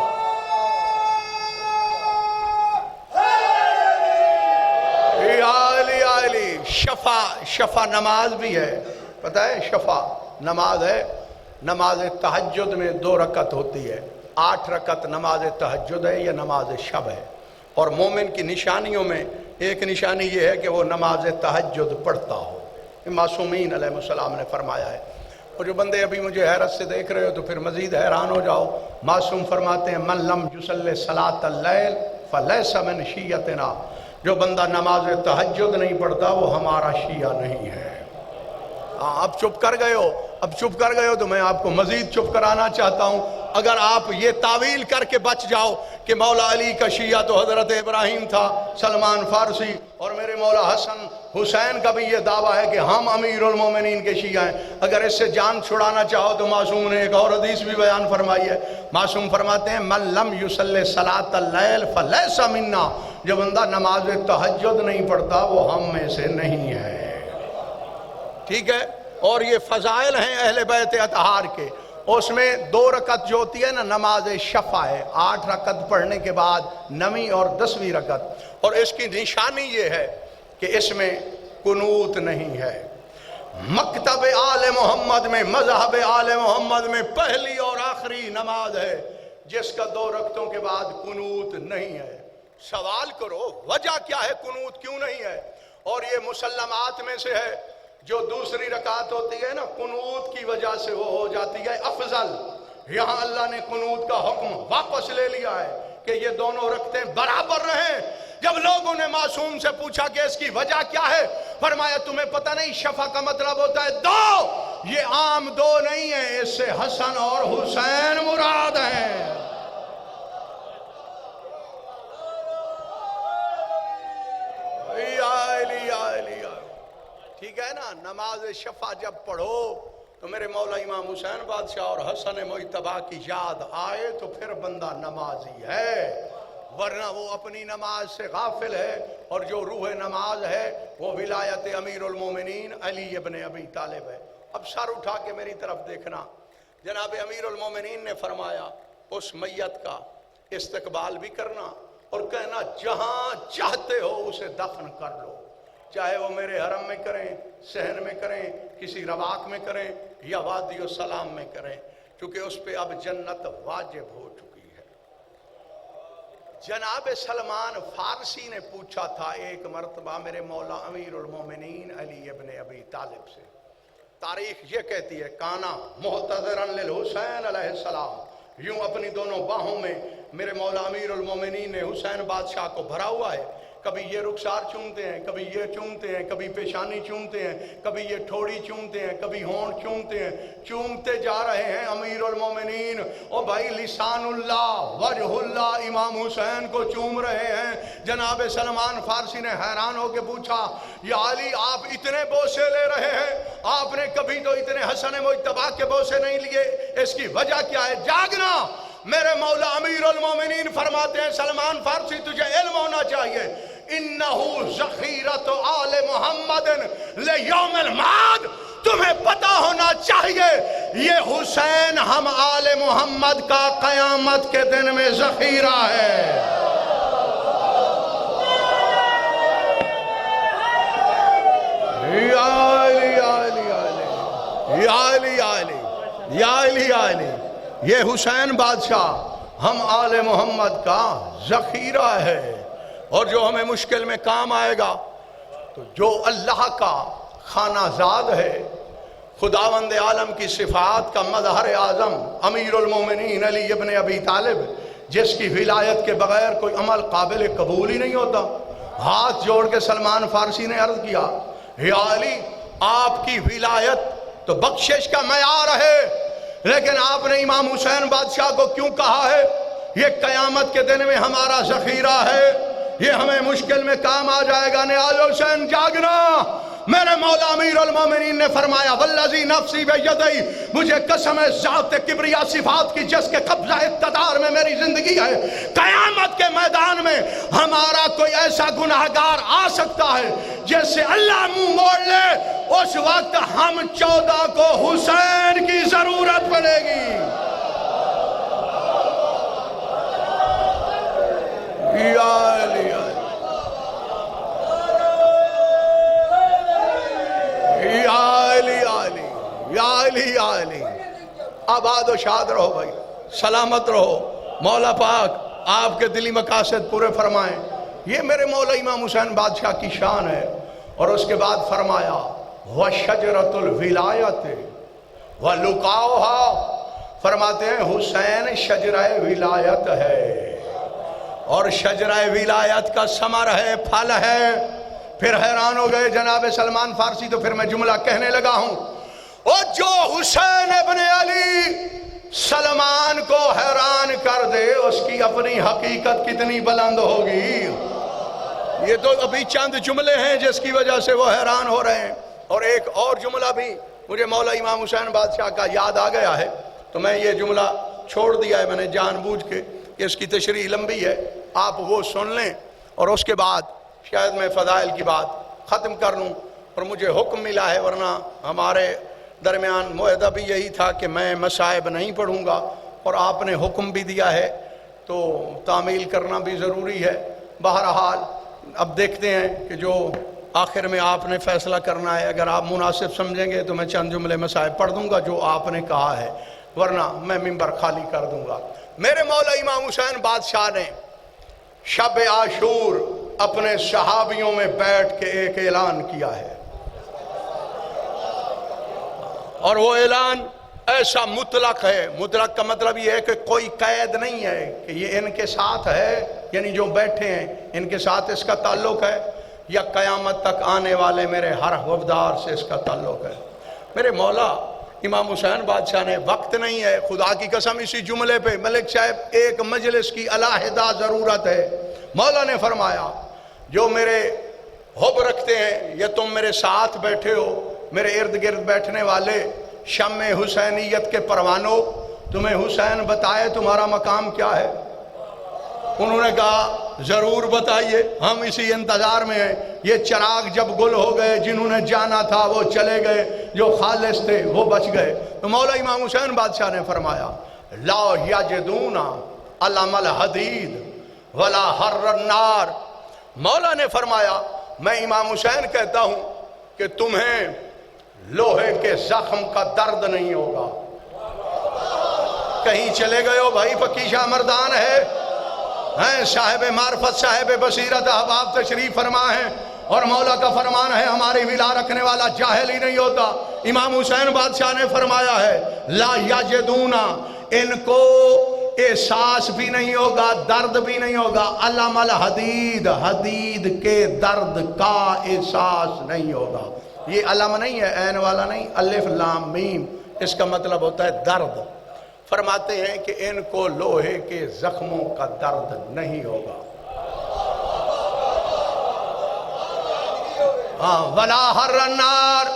شفا نماز بھی ہے، پتہ ہے شفا نماز ہے، نماز تہجد میں 2 رکعت ہوتی ہے، 8 رکعت نماز تہجد ہے، یہ نماز شب ہے۔ اور مومن کی نشانیوں میں ایک نشانی یہ ہے کہ وہ نماز تہجد پڑھتا ہو، معصومین علیہ السلام نے فرمایا ہے۔ اور جو بندے ابھی مجھے حیرت سے دیکھ رہے ہو تو پھر مزید حیران ہو جاؤ، معصوم فرماتے ہیں من لم یصلی صلاۃ اللیل فلیس من شیعتنا، جو بندہ نماز تہجد نہیں پڑھتا وہ ہمارا شیعہ نہیں ہے۔ اب چپ کر گئے ہو تو میں آپ کو مزید چپ کرانا چاہتا ہوں۔ اگر آپ یہ تعویل کر کے بچ جاؤ کہ مولا علی کا شیعہ تو حضرت ابراہیم تھا، سلمان فارسی، اور میرے مولا حسن حسین کا بھی یہ دعویٰ ہے کہ ہم امیر المومنین کے شیعہ ہیں، اگر اس سے جان چھڑانا چاہو تو معصوم نے ایک اور حدیث بھی بیان فرمائی ہے۔ معصوم فرماتے ہیں من لم یصلی صلاۃ اللیل فلیس منا، جو بندہ نماز تہجد نہیں پڑھتا وہ ہم میں سے نہیں ہے، ٹھیک ہے۔ اور یہ فضائل ہیں اہل بیت اطہار کے، اس میں 2 رکعت جو ہوتی ہے نا نماز شفع ہے، 8 رکعت پڑھنے کے بعد 9ویں اور 10ویں رکعت، اور اس کی نشانی یہ ہے کہ اس میں قنوت نہیں ہے۔ مکتب آل محمد میں، مذہب آل محمد میں پہلی اور آخری نماز ہے جس کا 2 رکعتوں کے بعد قنوت نہیں ہے۔ سوال کرو وجہ کیا ہے، قنوت کیوں نہیں ہے؟ اور یہ مسلمات میں سے ہے، جو دوسری رکعت ہوتی ہے نا قنوت کی وجہ سے وہ ہو جاتی ہے افضل۔ یہاں اللہ نے قنوت کا حکم واپس لے لیا ہے کہ یہ دونوں رکعتیں برابر رہیں۔ جب لوگوں نے معصوم سے پوچھا کہ اس کی وجہ کیا ہے، فرمایا تمہیں پتہ نہیں شفع کا مطلب ہوتا ہے 2، یہ عام 2 نہیں ہے، اس سے حسن اور حسین مراد ہیں۔ ٹھیک ہے نا؟ نماز شفع جب پڑھو تو میرے مولا امام حسین بادشاہ اور حسن مجتبیٰ کی یاد آئے تو پھر بندہ نمازی ہے، ورنہ وہ اپنی نماز سے غافل ہے۔ اور جو روح نماز ہے وہ ولایت امیر المومنین علی ابن ابی طالب ہے۔ اب سر اٹھا کے میری طرف دیکھنا، جناب امیر المومنین نے فرمایا اس میت کا استقبال بھی کرنا اور کہنا جہاں چاہتے ہو اسے دفن کر لو، چاہے وہ میرے حرم میں کریں، صحن میں کریں، کسی رواق میں کریں یا وادی السلام میں کریں، کیونکہ اس پہ اب جنت واجب ہو چکی ہے۔ جناب سلمان فارسی نے پوچھا تھا ایک مرتبہ میرے مولا امیر المومنین علی ابن ابی طالب سے، تاریخ یہ کہتی ہے کانا محتضرن للحسین علیہ السلام، یوں اپنی دونوں باہوں میں میرے مولا امیر المومنین نے حسین بادشاہ کو بھرا ہوا ہے، کبھی یہ رخسار چومتے ہیں، کبھی یہ چومتے ہیں، کبھی پیشانی چومتے ہیں، کبھی یہ ٹھوڑی چومتے ہیں، کبھی ہونٹ چومتے ہیں، چومتے جا رہے ہیں امیر المومنین۔ اور بھائی لسان اللہ وجہ اللہ امام حسین کو چوم رہے ہیں۔ جناب سلمان فارسی نے حیران ہو کے پوچھا یا علی آپ اتنے بوسے لے رہے ہیں، آپ نے کبھی تو اتنے حسن مجتبیٰ کے بوسے نہیں لیے، اس کی وجہ کیا ہے؟ جاگنا۔ میرے مولا امیر المومنین فرماتے ہیں سلمان فارسی تجھے علم ہونا چاہیے، انہو ذخیرۃ آل محمد لیوم المعاد، تمہیں پتا ہونا چاہیے یہ حسین ہم آل محمد کا قیامت کے دن میں ذخیرہ ہے۔ یا علی علی علی یا علی علی یا علی علی، یہ حسین بادشاہ ہم آل محمد کا ذخیرہ ہے، اور جو ہمیں مشکل میں کام آئے گا تو جو اللہ کا خانہ زاد ہے، خداوند عالم کی صفات کا مظہر اعظم امیر المومنین علی ابن ابی طالب، جس کی ولایت کے بغیر کوئی عمل قابل قبول ہی نہیں ہوتا۔ ہاتھ جوڑ کے سلمان فارسی نے عرض کیا یا علی آپ کی ولایت تو بخشش کا معیار ہے، لیکن آپ نے امام حسین بادشاہ کو کیوں کہا ہے یہ قیامت کے دن میں ہمارا ذخیرہ ہے، یہ ہمیں مشکل میں کام آ جائے گا؟ نیاز حسین جاگنا۔ میرے مولا امیر المومنین نے فرمایا والذی نفسی بیدی، مجھے قسم ہے ذات کبریا صفات کی جس کے قبضہ اقتدار میں میری زندگی ہے، قیامت کے میدان میں ہمارا کوئی ایسا گناہگار آ سکتا ہے جس سے اللہ منہ موڑ لے، اس وقت ہم 14 کو حسین کی ضرورت پڑے گی۔ یا علی یا علی علی یا علی علی، آباد و شاد رہو بھائی، سلامت رہو، مولا پاک آپ کے دلی مقاصد پورے فرمائیں۔ یہ میرے مولا امام حسین بادشاہ کی شان ہے۔ اور اس کے بعد فرمایا وَشَجْرَةُ الْوِلَایَةِ وَلُقَاؤُهَا، فرماتے ہیں حسین شجرہ ولایت ہے، اور شجرہ ولایت کا ثمر ہے، پھل ہے۔ پھر حیران ہو گئے جناب سلمان فارسی، تو پھر میں جملہ کہنے لگا ہوں، اور جو حسین ابن علی سلمان کو حیران کر دے اس کی اپنی حقیقت کتنی بلند ہوگی۔ یہ تو ابھی چند جملے ہیں جس کی وجہ سے وہ حیران ہو رہے ہیں، اور ایک اور جملہ بھی مجھے مولا امام حسین بادشاہ کا یاد آ گیا ہے، تو میں یہ جملہ چھوڑ دیا ہے میں نے جان بوجھ کے، کہ اس کی تشریح لمبی ہے، آپ وہ سن لیں، اور اس کے بعد شاید میں فضائل کی بات ختم کر لوں۔ اور مجھے حکم ملا ہے، ورنہ ہمارے درمیان معاہدہ بھی یہی تھا کہ میں مصائب نہیں پڑھوں گا، اور آپ نے حکم بھی دیا ہے تو تعمیل کرنا بھی ضروری ہے۔ بہرحال اب دیکھتے ہیں کہ جو آخر میں آپ نے فیصلہ کرنا ہے، اگر آپ مناسب سمجھیں گے تو میں چند جملے مصائب پڑھ دوں گا جو آپ نے کہا ہے، ورنہ میں ممبر خالی کر دوں گا۔ میرے مولا امام حسین بادشاہ نے شب عاشور اپنے صحابیوں میں بیٹھ کے ایک اعلان کیا ہے، اور وہ اعلان ایسا مطلق ہے۔ مطلق کا مطلب یہ ہے کہ کوئی قید نہیں ہے کہ یہ ان کے ساتھ ہے، یعنی جو بیٹھے ہیں ان کے ساتھ اس کا تعلق ہے، یا قیامت تک آنے والے میرے ہر وفدار سے اس کا تعلق ہے۔ میرے مولا امام حسین بادشاہ نے وقت نہیں ہے، خدا کی قسم اسی جملے پہ ملک صاحب ایک مجلس کی علیحدہ ضرورت ہے۔ مولا نے فرمایا جو میرے حب رکھتے ہیں، یا تم میرے ساتھ بیٹھے ہو، میرے ارد گرد بیٹھنے والے شمع حسینیت کے پروانوں، تمہیں حسین بتائے تمہارا مقام کیا ہے؟ انہوں نے کہا ضرور بتائیے، ہم اسی انتظار میں ہیں۔ یہ چراغ جب گل ہو گئے، جنہوں نے جانا تھا وہ چلے گئے، جو خالص تھے وہ بچ گئے۔ تو مولا امام حسین بادشاہ نے فرمایا لا یجدون علم الحدید ولا حر النار۔ مولا نے فرمایا میں امام حسین کہتا ہوں کہ تمہیں لوہے کے زخم کا درد نہیں ہوگا۔ کہیں چلے گئے ہو بھائی، فقی شاہ مردان ہے، ہیں صاحب معرفت صاحب بصیرت احباب تشریف فرما ہیں، اور مولا کا فرمان ہے ہماری ولا رکھنے والا جاہل ہی نہیں ہوتا۔ امام حسین بادشاہ نے فرمایا ہے لا یجدون، ان کو احساس بھی نہیں ہوگا، درد بھی نہیں ہوگا، علم الحدید، حدید کے درد کا احساس نہیں ہوگا۔ یہ علم نہیں ہے، عین والا نہیں، الف لام میم، اس کا مطلب ہوتا ہے درد۔ فرماتے ہیں کہ ان کو لوہے کے زخموں کا درد نہیں ہوگا۔ ولا حر النار،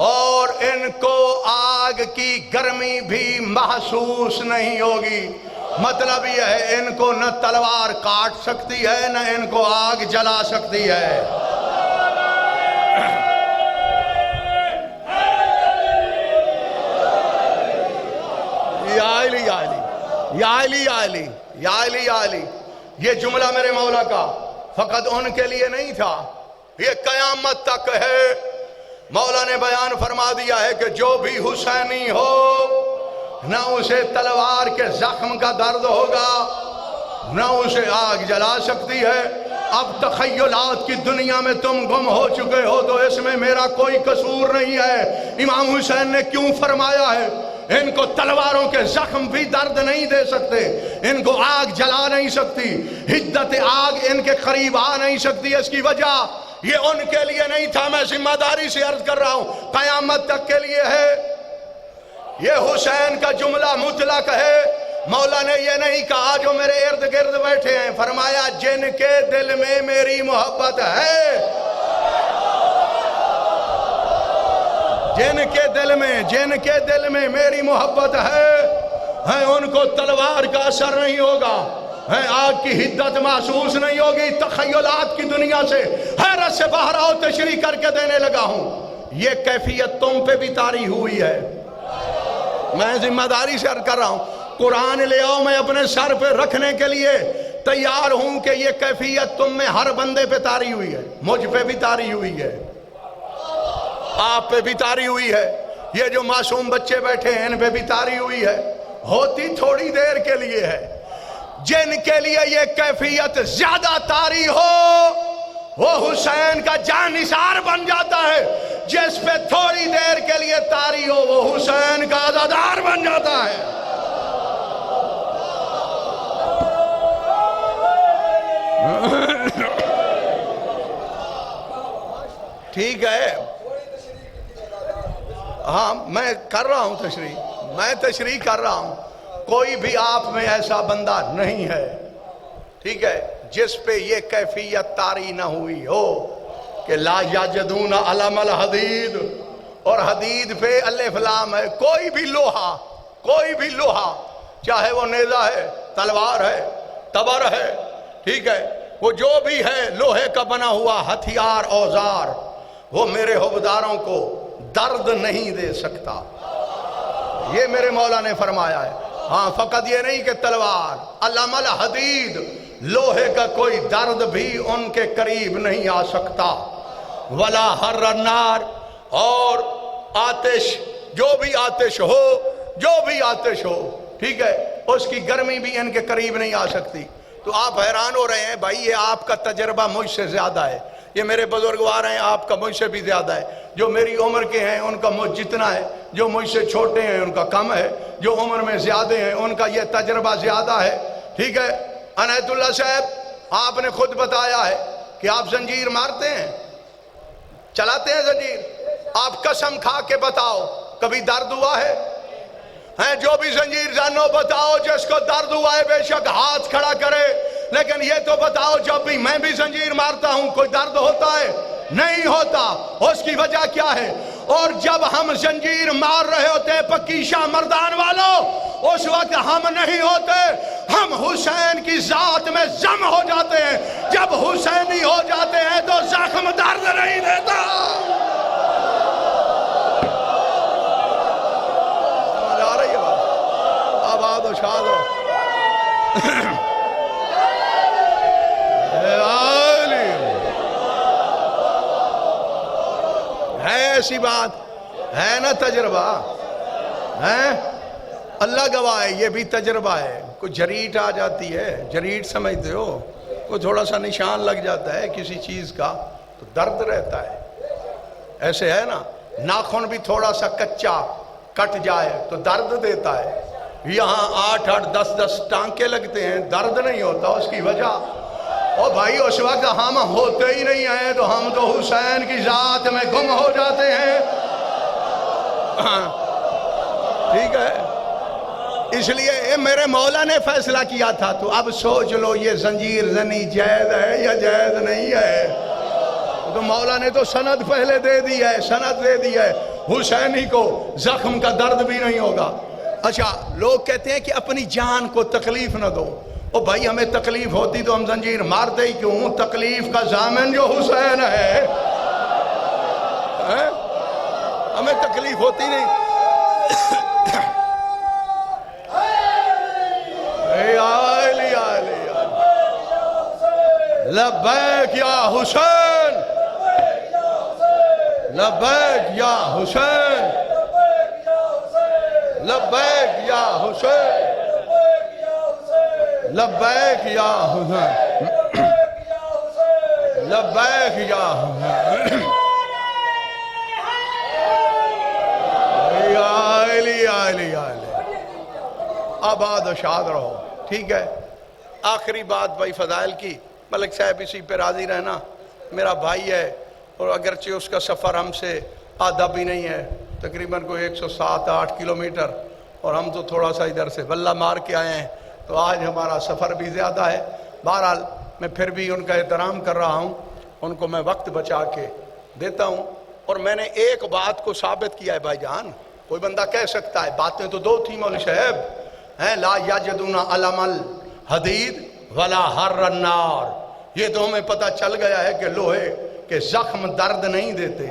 اور ان کو آگ کی گرمی بھی محسوس نہیں ہوگی۔ مطلب یہ ہے ان کو نہ تلوار کاٹ سکتی ہے، نہ ان کو آگ جلا سکتی ہے۔ یا علی، یہ جملہ میرے مولا کا فقط ان کے لیے نہیں تھا، یہ قیامت تک ہے۔ مولا نے بیان فرما دیا ہے کہ جو بھی حسینی ہو نہ اسے تلوار کے زخم کا درد ہوگا، نہ اسے آگ جلا سکتی ہے۔ اب تخیلات کی دنیا میں تم گم ہو چکے ہو تو اس میں میرا کوئی قصور نہیں ہے۔ امام حسین نے کیوں فرمایا ہے ان کو تلواروں کے زخم بھی درد نہیں دے سکتے، ان کو آگ جلا نہیں سکتی، حدت آگ ان کے قریب آ نہیں سکتی؟ اس کی وجہ یہ ان کے لیے نہیں تھا، میں ذمہ داری سے عرض کر رہا ہوں، قیامت تک کے لیے ہے۔ یہ حسین کا جملہ مطلق ہے۔ مولا نے یہ نہیں کہا جو میرے ارد گرد بیٹھے ہیں، فرمایا جن کے دل میں میری محبت ہے، جن کے دل میں میری محبت ہے ان کو تلوار کا اثر نہیں ہوگا، آگ کی حدت محسوس نہیں ہوگی۔ تخیلات کی دنیا سے حیرت سے باہر آؤ، تشریح کر کے دینے لگا ہوں۔ یہ کیفیت تم پہ بھی طاری ہوئی ہے، میں ذمہ داری سے عرض کر رہا ہوں۔ قرآن لے آؤ، میں اپنے سر پہ رکھنے کے لیے تیار ہوں کہ یہ کیفیت تم میں ہر بندے پہ طاری ہوئی ہے، مجھ پہ بھی طاری ہوئی ہے، آپ پہ بھی طاری ہوئی ہے، یہ جو معصوم بچے بیٹھے ہیں ان پہ بھی طاری ہوئی ہے۔ ہوتی تھوڑی دیر کے لیے ہے، جن کے لیے یہ کیفیت زیادہ طاری ہو وہ حسین کا جانثار بن جاتا ہے، جس پہ تھوڑی دیر کے لیے طاری ہو وہ حسین کا عزادار بن جاتا ہے۔ ٹھیک ہے، ہاں میں کر رہا ہوں تشریح کر رہا ہوں۔ کوئی بھی آپ میں ایسا بندہ نہیں ہے، ٹھیک ہے، جس پہ یہ کیفیت طاری نہ ہوئی ہو کہ لا یجدون علم الحدید، اور حدید پہ الف لام ہے۔ کوئی بھی لوہا چاہے وہ نیزہ ہے، تلوار ہے، تبر ہے، ٹھیک ہے، وہ جو بھی ہے لوہے کا بنا ہوا ہتھیار اوزار، وہ میرے حوبداروں کو درد نہیں دے سکتا. یہ میرے مولا نے فرمایا ہے. ہاں فقط یہ نہیں کہ تلوار، علم الحدید، لوہے کا کوئی درد بھی ان کے قریب نہیں آ سکتا. ولا حر النار، اور آتش، جو بھی آتش ہو، ٹھیک ہے، اس کی گرمی بھی ان کے قریب نہیں آ سکتی. تو آپ حیران ہو رہے ہیں بھائی یہ آپ کا تجربہ مجھ سے زیادہ ہے، یہ میرے بزرگوار ہیں آپ کا مجھ سے بھی زیادہ ہے، جو میری عمر کے ہیں ان کا مجھ جتنا ہے، جو مجھ سے چھوٹے ہیں ان کا کم ہے، جو عمر میں زیادہ ہیں ان کا یہ تجربہ زیادہ ہے. ٹھیک ہے. عنایت اللہ صاحب آپ نے خود بتایا ہے کہ آپ زنجیر مارتے ہیں، چلاتے ہیں زنجیر. آپ قسم کھا کے بتاؤ کبھی درد ہوا ہے؟ جو بھی زنجیر جانو بتاؤ جس کو درد ہوا ہے بے شک ہاتھ کھڑا کرے. لیکن یہ تو بتاؤ جب بھی میں بھی زنجیر مارتا ہوں کوئی درد ہوتا ہے؟ نہیں ہوتا. اس کی وجہ کیا ہے؟ اور جب ہم زنجیر مار رہے ہوتے پکی شاہ مردان والوں، اس وقت ہم نہیں ہوتے، ہم حسین کی ذات میں ضم ہو جاتے ہیں. جب حسینی ہو جاتے ہیں تو زخم درد نہیں دیتا. آباد و شاد ہو. ہے ایسی بات ہے نا، تجربہ ہے. اللہ گواہ ہے یہ بھی تجربہ ہے. کوئی جریٹ آ جاتی ہے، جریٹ سمجھتے ہو، کوئی تھوڑا سا نشان لگ جاتا ہے کسی چیز کا تو درد رہتا ہے. ایسے ہے نا، ناخن بھی تھوڑا سا کچا کٹ جائے تو درد دیتا ہے. یہاں 8 10 ٹانکے لگتے ہیں، درد نہیں ہوتا. اس کی وجہ او بھائی اس وقت ہم ہوتے ہی نہیں ہیں تو ہم تو حسین کی ذات میں گم ہو جاتے ہیں. ٹھیک ہے. اس لیے میرے مولا نے فیصلہ کیا تھا. تو اب سوچ لو یہ زنجیر زنی جائز ہے یا جائز نہیں ہے. تو مولا نے تو سند پہلے دے دی ہے، سند دے دی ہے، حسینی کو زخم کا درد بھی نہیں ہوگا. اچھا لوگ کہتے ہیں کہ اپنی جان کو تکلیف نہ دو. او بھائی ہمیں تکلیف ہوتی تو ہم زنجیر مارتے ہی کیوں؟ تکلیف کا ضامن جو حسین ہے، ہمیں تکلیف ہوتی نہیں. لبیک یا حسین، لبیک یا حسین، لبیک یا حسین، لبیک یا حسین، لبیک یا حسین. آباد و شاد رہو. ٹھیک ہے. آخری بات بھائی فضائل کی، ملک صاحب اسی پہ راضی رہنا. میرا بھائی ہے اور اگرچہ اس کا سفر ہم سے آدھا بھی نہیں ہے، تقریباً کوئی 107-8 کلومیٹر، اور ہم تو تھوڑا سا ادھر سے بلہ مار کے آئے ہیں تو آج ہمارا سفر بھی زیادہ ہے. بہرحال میں پھر بھی ان کا احترام کر رہا ہوں، ان کو میں وقت بچا کے دیتا ہوں. اور میں نے ایک بات کو ثابت کیا ہے بھائی جان. کوئی بندہ کہہ سکتا ہے باتیں تو 2 تھی مولوی صاحب ہیں، لا یجدون علم الحدید ولا حر النار. یہ تو ہمیں پتہ چل گیا ہے کہ لوہے کے زخم درد نہیں دیتے،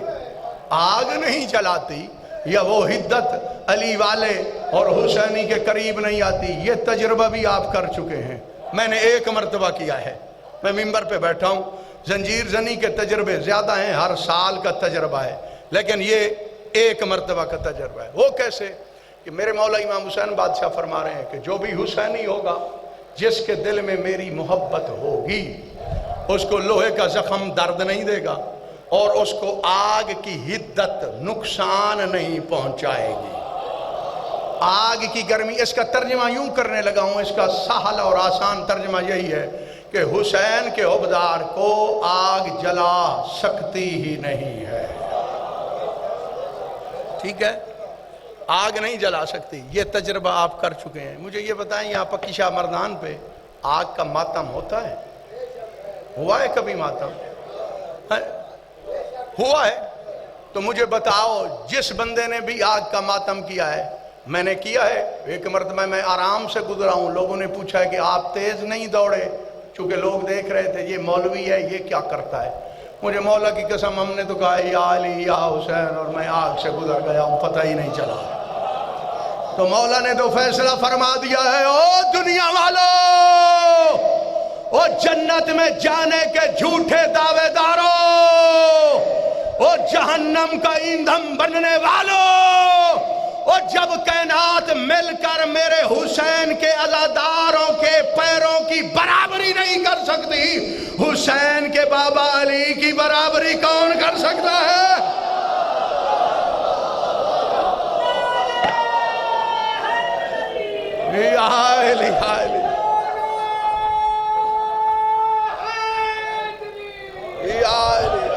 آگ نہیں جلاتی، یا وہ حدت علی والے اور حسینی کے قریب نہیں آتی. یہ تجربہ بھی آپ کر چکے ہیں. میں نے 1 مرتبہ کیا ہے. میں ممبر پہ بیٹھا ہوں. زنجیر زنی کے تجربے زیادہ ہیں، ہر سال کا تجربہ ہے، لیکن یہ 1 مرتبہ کا تجربہ ہے. وہ کیسے کہ میرے مولا امام حسین بادشاہ فرما رہے ہیں کہ جو بھی حسینی ہوگا، جس کے دل میں میری محبت ہوگی، اس کو لوہے کا زخم درد نہیں دے گا اور اس کو آگ کی حدت نقصان نہیں پہنچائے گی. آگ کی گرمی، اس کا ترجمہ یوں کرنے لگا ہوں، اس کا سہل اور آسان ترجمہ یہی ہے کہ حسین کے حبدار کو آگ جلا سکتی ہی نہیں ہے. ٹھیک ہے، آگ نہیں جلا سکتی. یہ تجربہ آپ کر چکے ہیں. مجھے یہ بتائیں یہاں پکی شاہ مردان پہ آگ کا ماتم ہوتا ہے؟ ہوا ہے کبھی ماتم؟ ہوا ہے؟ تو مجھے بتاؤ جس بندے نے بھی آگ کا ماتم کیا ہے. میں نے کیا ہے. 1 مرتبہ میں آرام سے گزرا ہوں، لوگوں نے پوچھا ہے کہ آپ تیز نہیں دوڑے، چونکہ لوگ دیکھ رہے تھے یہ مولوی ہے یہ کیا کرتا ہے. مجھے مولا کی قسم ہم نے تو کہا یا علی یا حسین اور میں آگ سے گزر گیا ہوں، پتہ ہی نہیں چلا۔ تو مولا نے تو فیصلہ فرما دیا ہے، او دنیا والو، او جنت میں جانے کے جھوٹے دعوے دارو، او جہنم کا ایندھن بننے والو، او جب کائنات مل کر میرے حسین کے عزاداروں کے پیروں کی برابری نہیں کر سکتی، حسین کے بابا علی کی برابری کون کر سکتا ہے؟ یا علی یا علی یا علی۔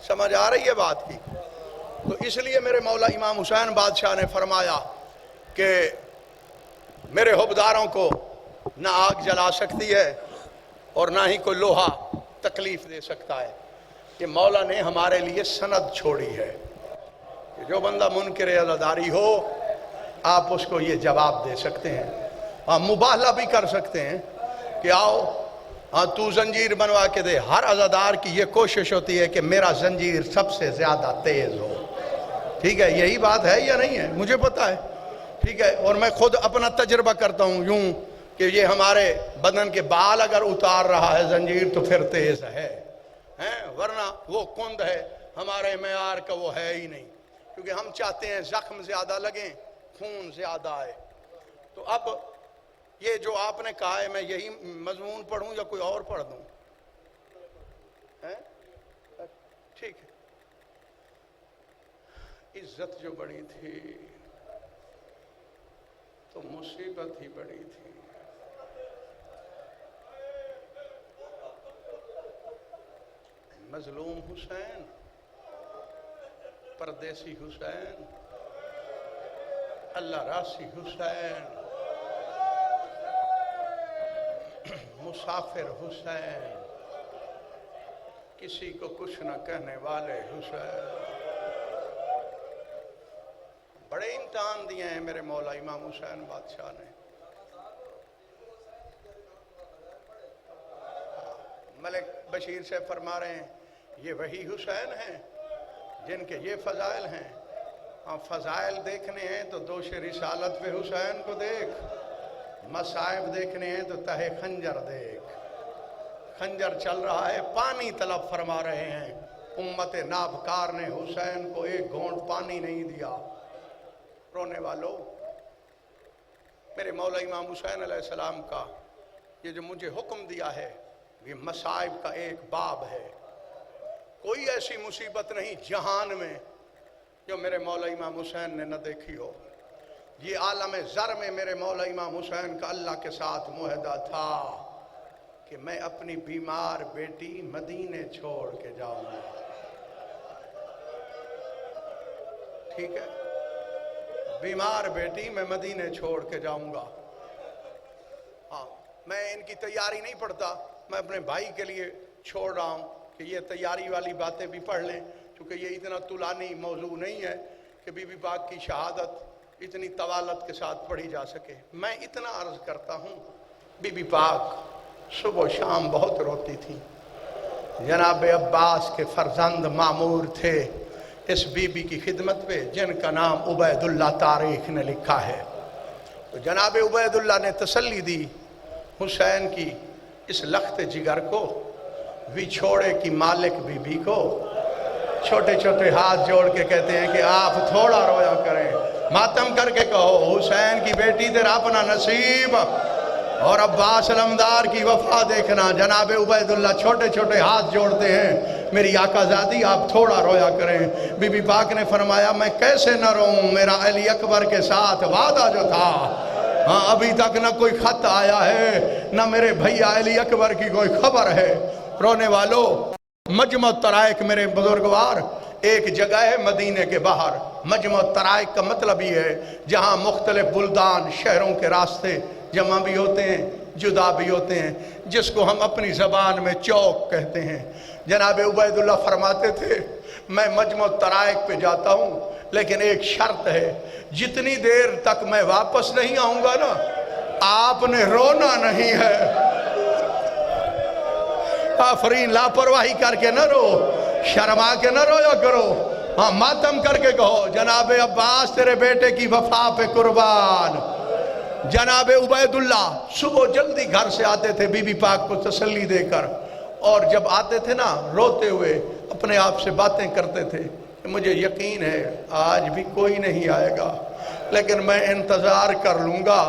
سمجھ آ رہی ہے بات کی؟ تو اس لیے میرے مولا امام حسین بادشاہ نے فرمایا کہ میرے حبداروں کو نہ آگ جلا سکتی ہے اور نہ ہی کوئی لوہا تکلیف دے سکتا ہے۔ کہ مولا نے ہمارے لیے سند چھوڑی ہے کہ جو بندہ منکر عزاداری ہو آپ اس کو یہ جواب دے سکتے ہیں، آپ مباہلہ بھی کر سکتے ہیں کہ آؤ تو زنجیر بنوا کے دے۔ ہر عزادار کی یہ کوشش ہوتی ہے کہ میرا زنجیر سب سے زیادہ تیز ہو، ٹھیک ہے؟ یہی بات ہے یا نہیں ہے؟ مجھے پتا ہے، ٹھیک ہے؟ اور میں خود اپنا تجربہ کرتا ہوں یوں کہ یہ ہمارے بدن کے بال اگر اتار رہا ہے زنجیر تو پھر تیز ہے، ورنہ وہ کند ہے، ہمارے معیار کا وہ ہے ہی نہیں، کیونکہ ہم چاہتے ہیں زخم زیادہ لگیں، خون زیادہ آئے۔ تو اب یہ جو آپ نے کہا ہے میں یہی مضمون پڑھوں یا کوئی اور پڑھ دوں؟ ٹھیک ہے۔ عزت جو بڑی تھی تو مصیبت ہی بڑی تھی۔ مظلوم حسین، پردیسی حسین، اللہ راسی حسین، مسافر حسین، کسی کو کچھ نہ کہنے والے حسین، بڑے امتحان دیے ہیں میرے مولا امام حسین بادشاہ نے۔ ملک بشیر سے فرما رہے ہیں یہ وہی حسین ہیں جن کے یہ فضائل ہیں۔ فضائل دیکھنے ہیں تو دوش رسالت پہ حسین کو دیکھ، مصائب دیکھنے ہیں تو تہے خنجر دیکھ۔ خنجر چل رہا ہے، پانی طلب فرما رہے ہیں، امت نابکار نے حسین کو ایک گھونٹ پانی نہیں دیا۔ رونے والوں، میرے مولا امام حسین علیہ السلام کا یہ جو مجھے حکم دیا ہے یہ مصائب کا ایک باب ہے۔ کوئی ایسی مصیبت نہیں جہان میں جو میرے مولا امام حسین نے نہ دیکھی ہو۔ یہ عالم زر میں میرے مولا امام حسین کا اللہ کے ساتھ معاہدہ تھا کہ میں اپنی بیمار بیٹی مدینے چھوڑ کے جاؤں گا، ٹھیک ہے؟ بیمار بیٹی میں مدینے چھوڑ کے جاؤں گا۔ ہاں، میں ان کی تیاری نہیں پڑھتا، میں اپنے بھائی کے لیے چھوڑ رہا ہوں کہ یہ تیاری والی باتیں بھی پڑھ لیں، کیونکہ یہ اتنا طولانی موضوع نہیں ہے کہ بی بی پاک کی شہادت اتنی طوالت کے ساتھ پڑھی جا سکے۔ میں اتنا عرض کرتا ہوں، بی بی پاک صبح و شام بہت روتی تھی۔ جناب عباس کے فرزند مامور تھے اس بی بی کی خدمت پہ جن کا نام عبید اللہ تاریخ نے لکھا ہے۔ تو جناب عبید اللہ نے تسلی دی حسین کی اس لخت جگر کو، وچھوڑے کی مالک بی بی کو۔ چھوٹے چھوٹے ہاتھ جوڑ کے کہتے ہیں کہ آپ تھوڑا رویا کریں، ماتم کر کے کہو حسین کی بیٹی تیرا اپنا نصیب اور عباس علمدار کی وفا دیکھنا۔ جناب عبید اللہ چھوٹے چھوٹے ہاتھ جوڑتے ہیں، میری آقا زادی آپ تھوڑا رویا کریں۔ بی بی پاک نے فرمایا میں کیسے نہ روؤں، میرا علی اکبر کے ساتھ وعدہ جو تھا، ہاں ابھی تک نہ کوئی خط آیا ہے نہ میرے بھیا علی اکبر کی کوئی خبر ہے۔ رونے والو، مجمع الطرائق میرے بزرگوار ایک جگہ ہے مدینے کے باہر۔ مجمع الطرائق کا مطلب یہ ہے جہاں مختلف بلدان شہروں کے راستے جمع بھی ہوتے ہیں، جدا بھی ہوتے ہیں، جس کو ہم اپنی زبان میں چوک کہتے ہیں۔ جناب عبید اللہ فرماتے تھے میں مجمع الطرائق پہ جاتا ہوں لیکن ایک شرط ہے، جتنی دیر تک میں واپس نہیں آؤں گا نا آپ نے رونا نہیں ہے۔ آفرین، لاپرواہی کر کے نہ رو، شرما کے نہ رویا کرو، ہاں ماتم کر کے کہو جناب عباس تیرے بیٹے کی وفا پہ قربان۔ جناب عبید اللہ صبح جلدی گھر سے آتے تھے بی بی پاک کو تسلی دے کر، اور جب آتے تھے نا روتے ہوئے اپنے آپ سے باتیں کرتے تھے کہ مجھے یقین ہے آج بھی کوئی نہیں آئے گا، لیکن میں انتظار کر لوں گا،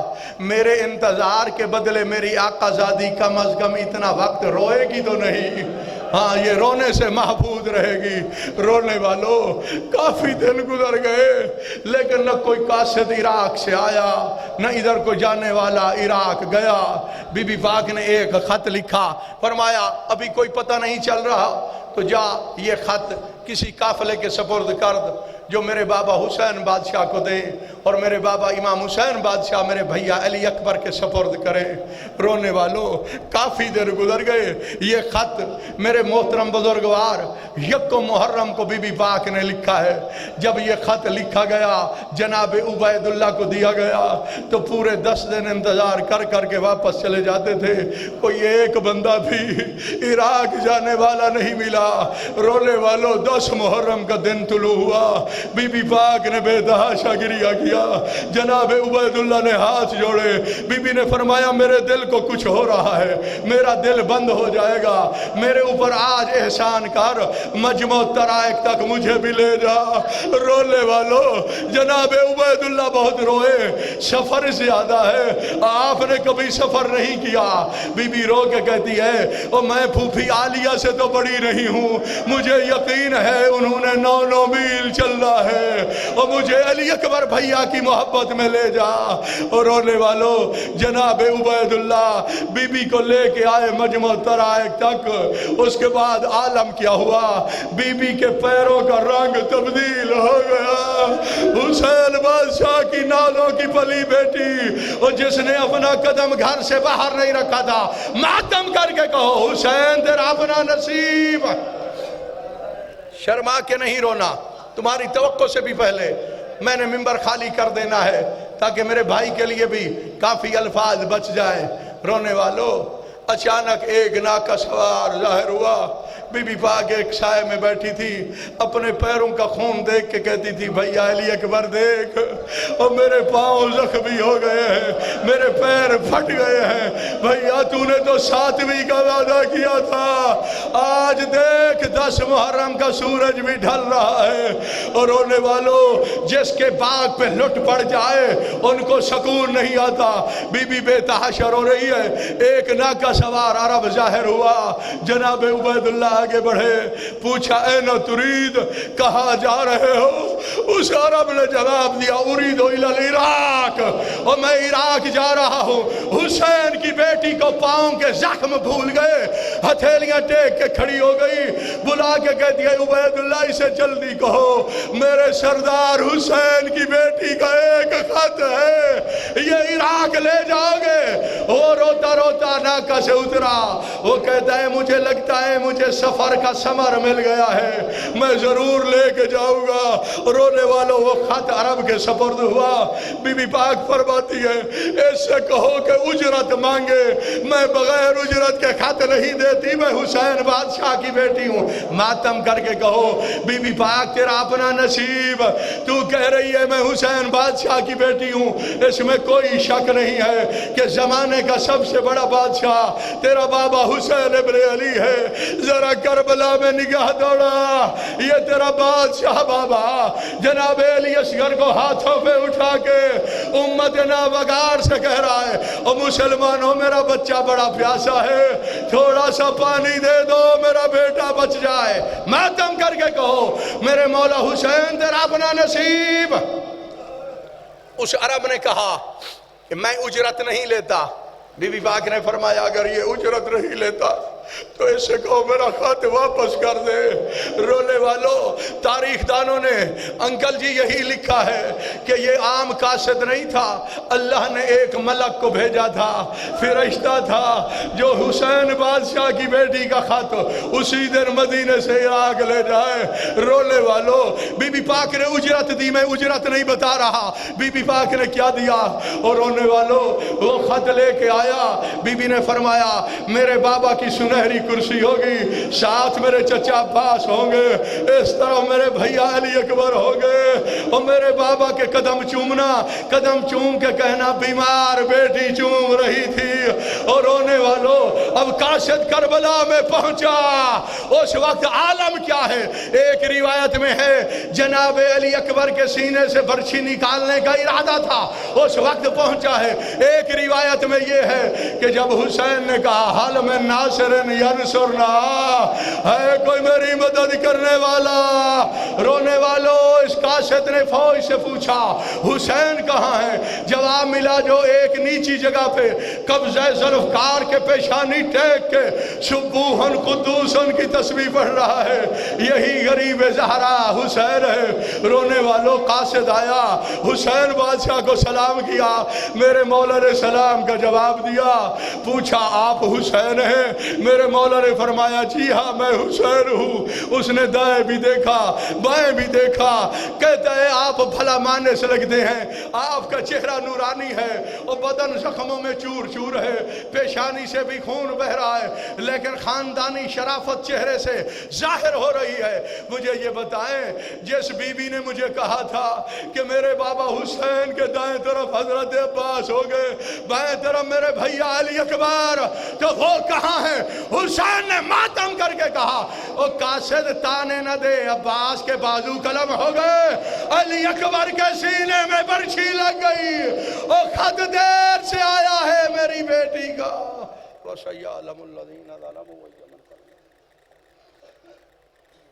میرے انتظار کے بدلے میری آقا زادی کم از کم اتنا وقت روئے گی تو نہیں، ہاں یہ رونے سے محفوظ رہے گی۔ رونے والوں کافی دن گزر گئے لیکن نہ کوئی قاصد عراق سے آیا، نہ ادھر کوئی جانے والا عراق گیا۔ بی بی پاک نے ایک خط لکھا، فرمایا ابھی کوئی پتہ نہیں چل رہا تو جا یہ خط کسی قافلے کے سپرد کر دو جو میرے بابا حسین بادشاہ کو دے، اور میرے بابا امام حسین بادشاہ میرے بھیا علی اکبر کے سپرد کرے۔ رونے والوں کافی دیر گزر گئے، یہ خط میرے محترم بزرگوار یکم محرم کو بی بی پاک نے لکھا ہے۔ جب یہ خط لکھا گیا جناب عبید اللہ کو دیا گیا تو پورے 10 دن انتظار کر کر کے واپس چلے جاتے تھے، کوئی ایک بندہ بھی عراق جانے والا نہیں ملا۔ رونے والوں 10 محرم کا دن طلوع ہوا، بی بی پاک نے بے تحاشا گریہ کیا، جناب عبید اللہ نے ہاتھ جوڑے، بی بی نے فرمایا میرے دل کو کچھ ہو رہا ہے، میرا دل بند ہو جائے گا، میرے اوپر آج احسان کر، مجمع ترائق تک مجھے بھی لے جا۔ رونے والوں جناب عبید اللہ بہت روئے، سفر زیادہ ہے، آپ نے کبھی سفر نہیں کیا۔ بی بی رو کے کہتی ہے او میں پھوپھی عالیہ سے تو بڑی نہیں ہوں، مجھے یقین ہے انہوں نے 9 میل چلنا ہے، اور مجھے علی اکبر بھیا کی محبت میں لے جا۔ اور رونے والوں جناب عبید اللہ بی بی کو لے کے آئے مجمع ترائق تک۔ اس کے بعد عالم کیا ہوا، بی بی کے پیروں کا رنگ تبدیل ہو گیا۔ حسین بادشاہ کی نالوں کی پلی بیٹی، اور جس نے اپنا قدم گھر سے باہر نہیں رکھا تھا، ماتم کر کے کہو حسین تیرا اپنا نصیب۔ شرما کے نہیں رونا، تمہاری توقع سے بھی پہلے میں نے منبر خالی کر دینا ہے تاکہ میرے بھائی کے لیے بھی کافی الفاظ بچ جائیں۔ رونے والوں اچانک ایک ناقہ سوار ظاہر ہوا، بی بی پاک ایک سائے میں بیٹھی تھی، اپنے پیروں کا خون دیکھ کے کہتی تھی بھیا علی اکبر دیکھ، اور میرے پاؤں زخمی ہو گئے ہیں، میرے پیر پھٹ گئے ہیں، بھیا تو نے تو 7ویں کا وعدہ کیا تھا، آج دیکھ 10 محرم کا سورج بھی ڈھل رہا ہے۔ اور رونے والوں جس کے باغ پہ لٹ پڑ جائے ان کو سکون نہیں آتا۔ بی بی بے تحاشا رو رہی ہے، ایک ناقہ سوار عرب ظاہر ہوا، جناب عبید اللہ آگے بڑھے، پوچھا اینو ترید، کہاں جا رہے ہو؟ اس عرب نے جواب دیا اریدو الی العراق، اور میں عراق جا رہا ہوں۔ حسین کی بیٹی کو پاؤں کے زخم بھول گئے، ہتھیلیاں ٹیک کے کھڑی ہو گئی، بلا کے کہتی ہے عبید اللہ اسے جلدی کہو میرے سردار حسین کی بیٹی کا ایک خط ہے، یہ عراق لے جاؤ گے؟ وہ روتا روتا ناقہ سے اترا، وہ کہتا ہے مجھے لگتا ہے مجھے سفر کا ثمر مل گیا ہے، میں ضرور لے کے جاؤں گا۔ رونے والوں وہ خط عرب کے سپرد ہوا، بی بی پاک فرماتی ہے اس سے کہو کہ اجرت مانگے، میں بغیر اجرت کے خط نہیں دیتی، میں حسین بادشاہ کی بیٹی ہوں۔ ماتم کر کے کہو بی بی پاک تیرا اپنا نصیب، تو کہہ رہی ہے میں حسین بادشاہ کی بیٹی ہوں، اس میں کوئی شک نہیں ہے کہ زمانے کا سب سے بڑا بادشاہ تیرا بابا حسین ابن علی ہے۔ ذرا کربلا میں نگاہ دوڑا، یہ تیرا بادشاہ بابا جناب علی اصغر کو ہاتھوں پہ اٹھا کے امت نابغار سے کہہ رہا ہے اور مسلمانوں میرا بچہ بڑا پیاسا ہے، تھوڑا سا پانی دے دو میرا بیٹا بچ جائے۔ ماتم کر کے کہو میرے مولا حسین تیرا اپنا نصیب۔ اس عرب نے کہا کہ میں اجرت نہیں لیتا۔ بی بی پاک نے فرمایا اگر یہ اجرت نہیں لیتا تو اس سے کہو میرا خط واپس کر دے۔ رونے والوں تاریخ دانوں نے انکل جی یہی لکھا ہے کہ یہ عام قاصد نہیں تھا، اللہ نے ایک ملک کو بھیجا تھا، فرشتہ تھا جو حسین بادشاہ کی بیٹی کا خط اسی دن مدینے سے عراق لے جائے۔ رونے والوں بی بی پاک نے اجرت دی، میں اجرت نہیں بتا رہا، بی بی پاک نے کیا دیا۔ اور رونے والوں وہ خط لے کے آیا، بی بی نے فرمایا میرے بابا کی سنہری سنہری کرسی ہوگی، ساتھ میرے چچا عباس ہوں گے، اس طرح میرے بھیا علی اکبر ہوں گے، اور میرے بابا کے قدم چومنا، قدم چوم کے کہنا بیمار بیٹی چوم رہی تھی، اور رونے والوں اب قاصد کربلا میں پہنچا۔ اس وقت عالم کیا ہے، ایک روایت میں ہے جناب علی اکبر کے سینے سے برچھی نکالنے کا ارادہ تھا، اس وقت پہنچا ہے۔ ایک روایت میں یہ ہے کہ جب حسین نے کہا حل میں ناصر ینصرنا، ہے کوئی میری مدد کرنے والا، رونے والوں اس قاصد نے فوج سے پوچھا حسین کہاں ہے؟ جواب ملا جو ایک نیچی جگہ پہ قبضہ ذوالفقار کے پیشانی ٹیک کے سبوحن قدوسن کی تسبیح پڑھ رہا ہے، یہی غریب زہرا حسین ہے۔ رونے والوں قاصد آیا، حسین بادشاہ کو سلام کیا، میرے مولا نے سلام کا جواب دیا، پوچھا آپ حسین ہیں؟ میرے مولا نے فرمایا جی ہاں میں حسین ہوں۔ اس نے دائیں بھی دیکھا بائیں بھی دیکھا، کہتا ہے آپ بھلا ماننے سے لگتے ہیں، آپ کا چہرہ نورانی ہے اور بدن زخموں میں چور چور ہے، پیشانی سے بھی خون بہ رہا ہے، لیکن خاندانی شرافت چہرے سے ظاہر ہو رہی ہے۔ مجھے یہ بتائیں جس بی بی نے مجھے کہا تھا کہ میرے بابا حسین کے دائیں طرف حضرت عباس ہو گئے، بائیں طرف میرے بھیا علی اکبر، تو وہ کہاں ہے؟ حسین نے ماتم کر کے کہا او قاصد تانے نہ دے، عباس کے بازو قلم ہو گئے، علی اکبر کے سینے میں برچھی لگ گئی، او خط دیر سے آیا ہے میری بیٹی کا۔ وَسَيَعْلَمُ الَّذِينَ ظَلَمُوا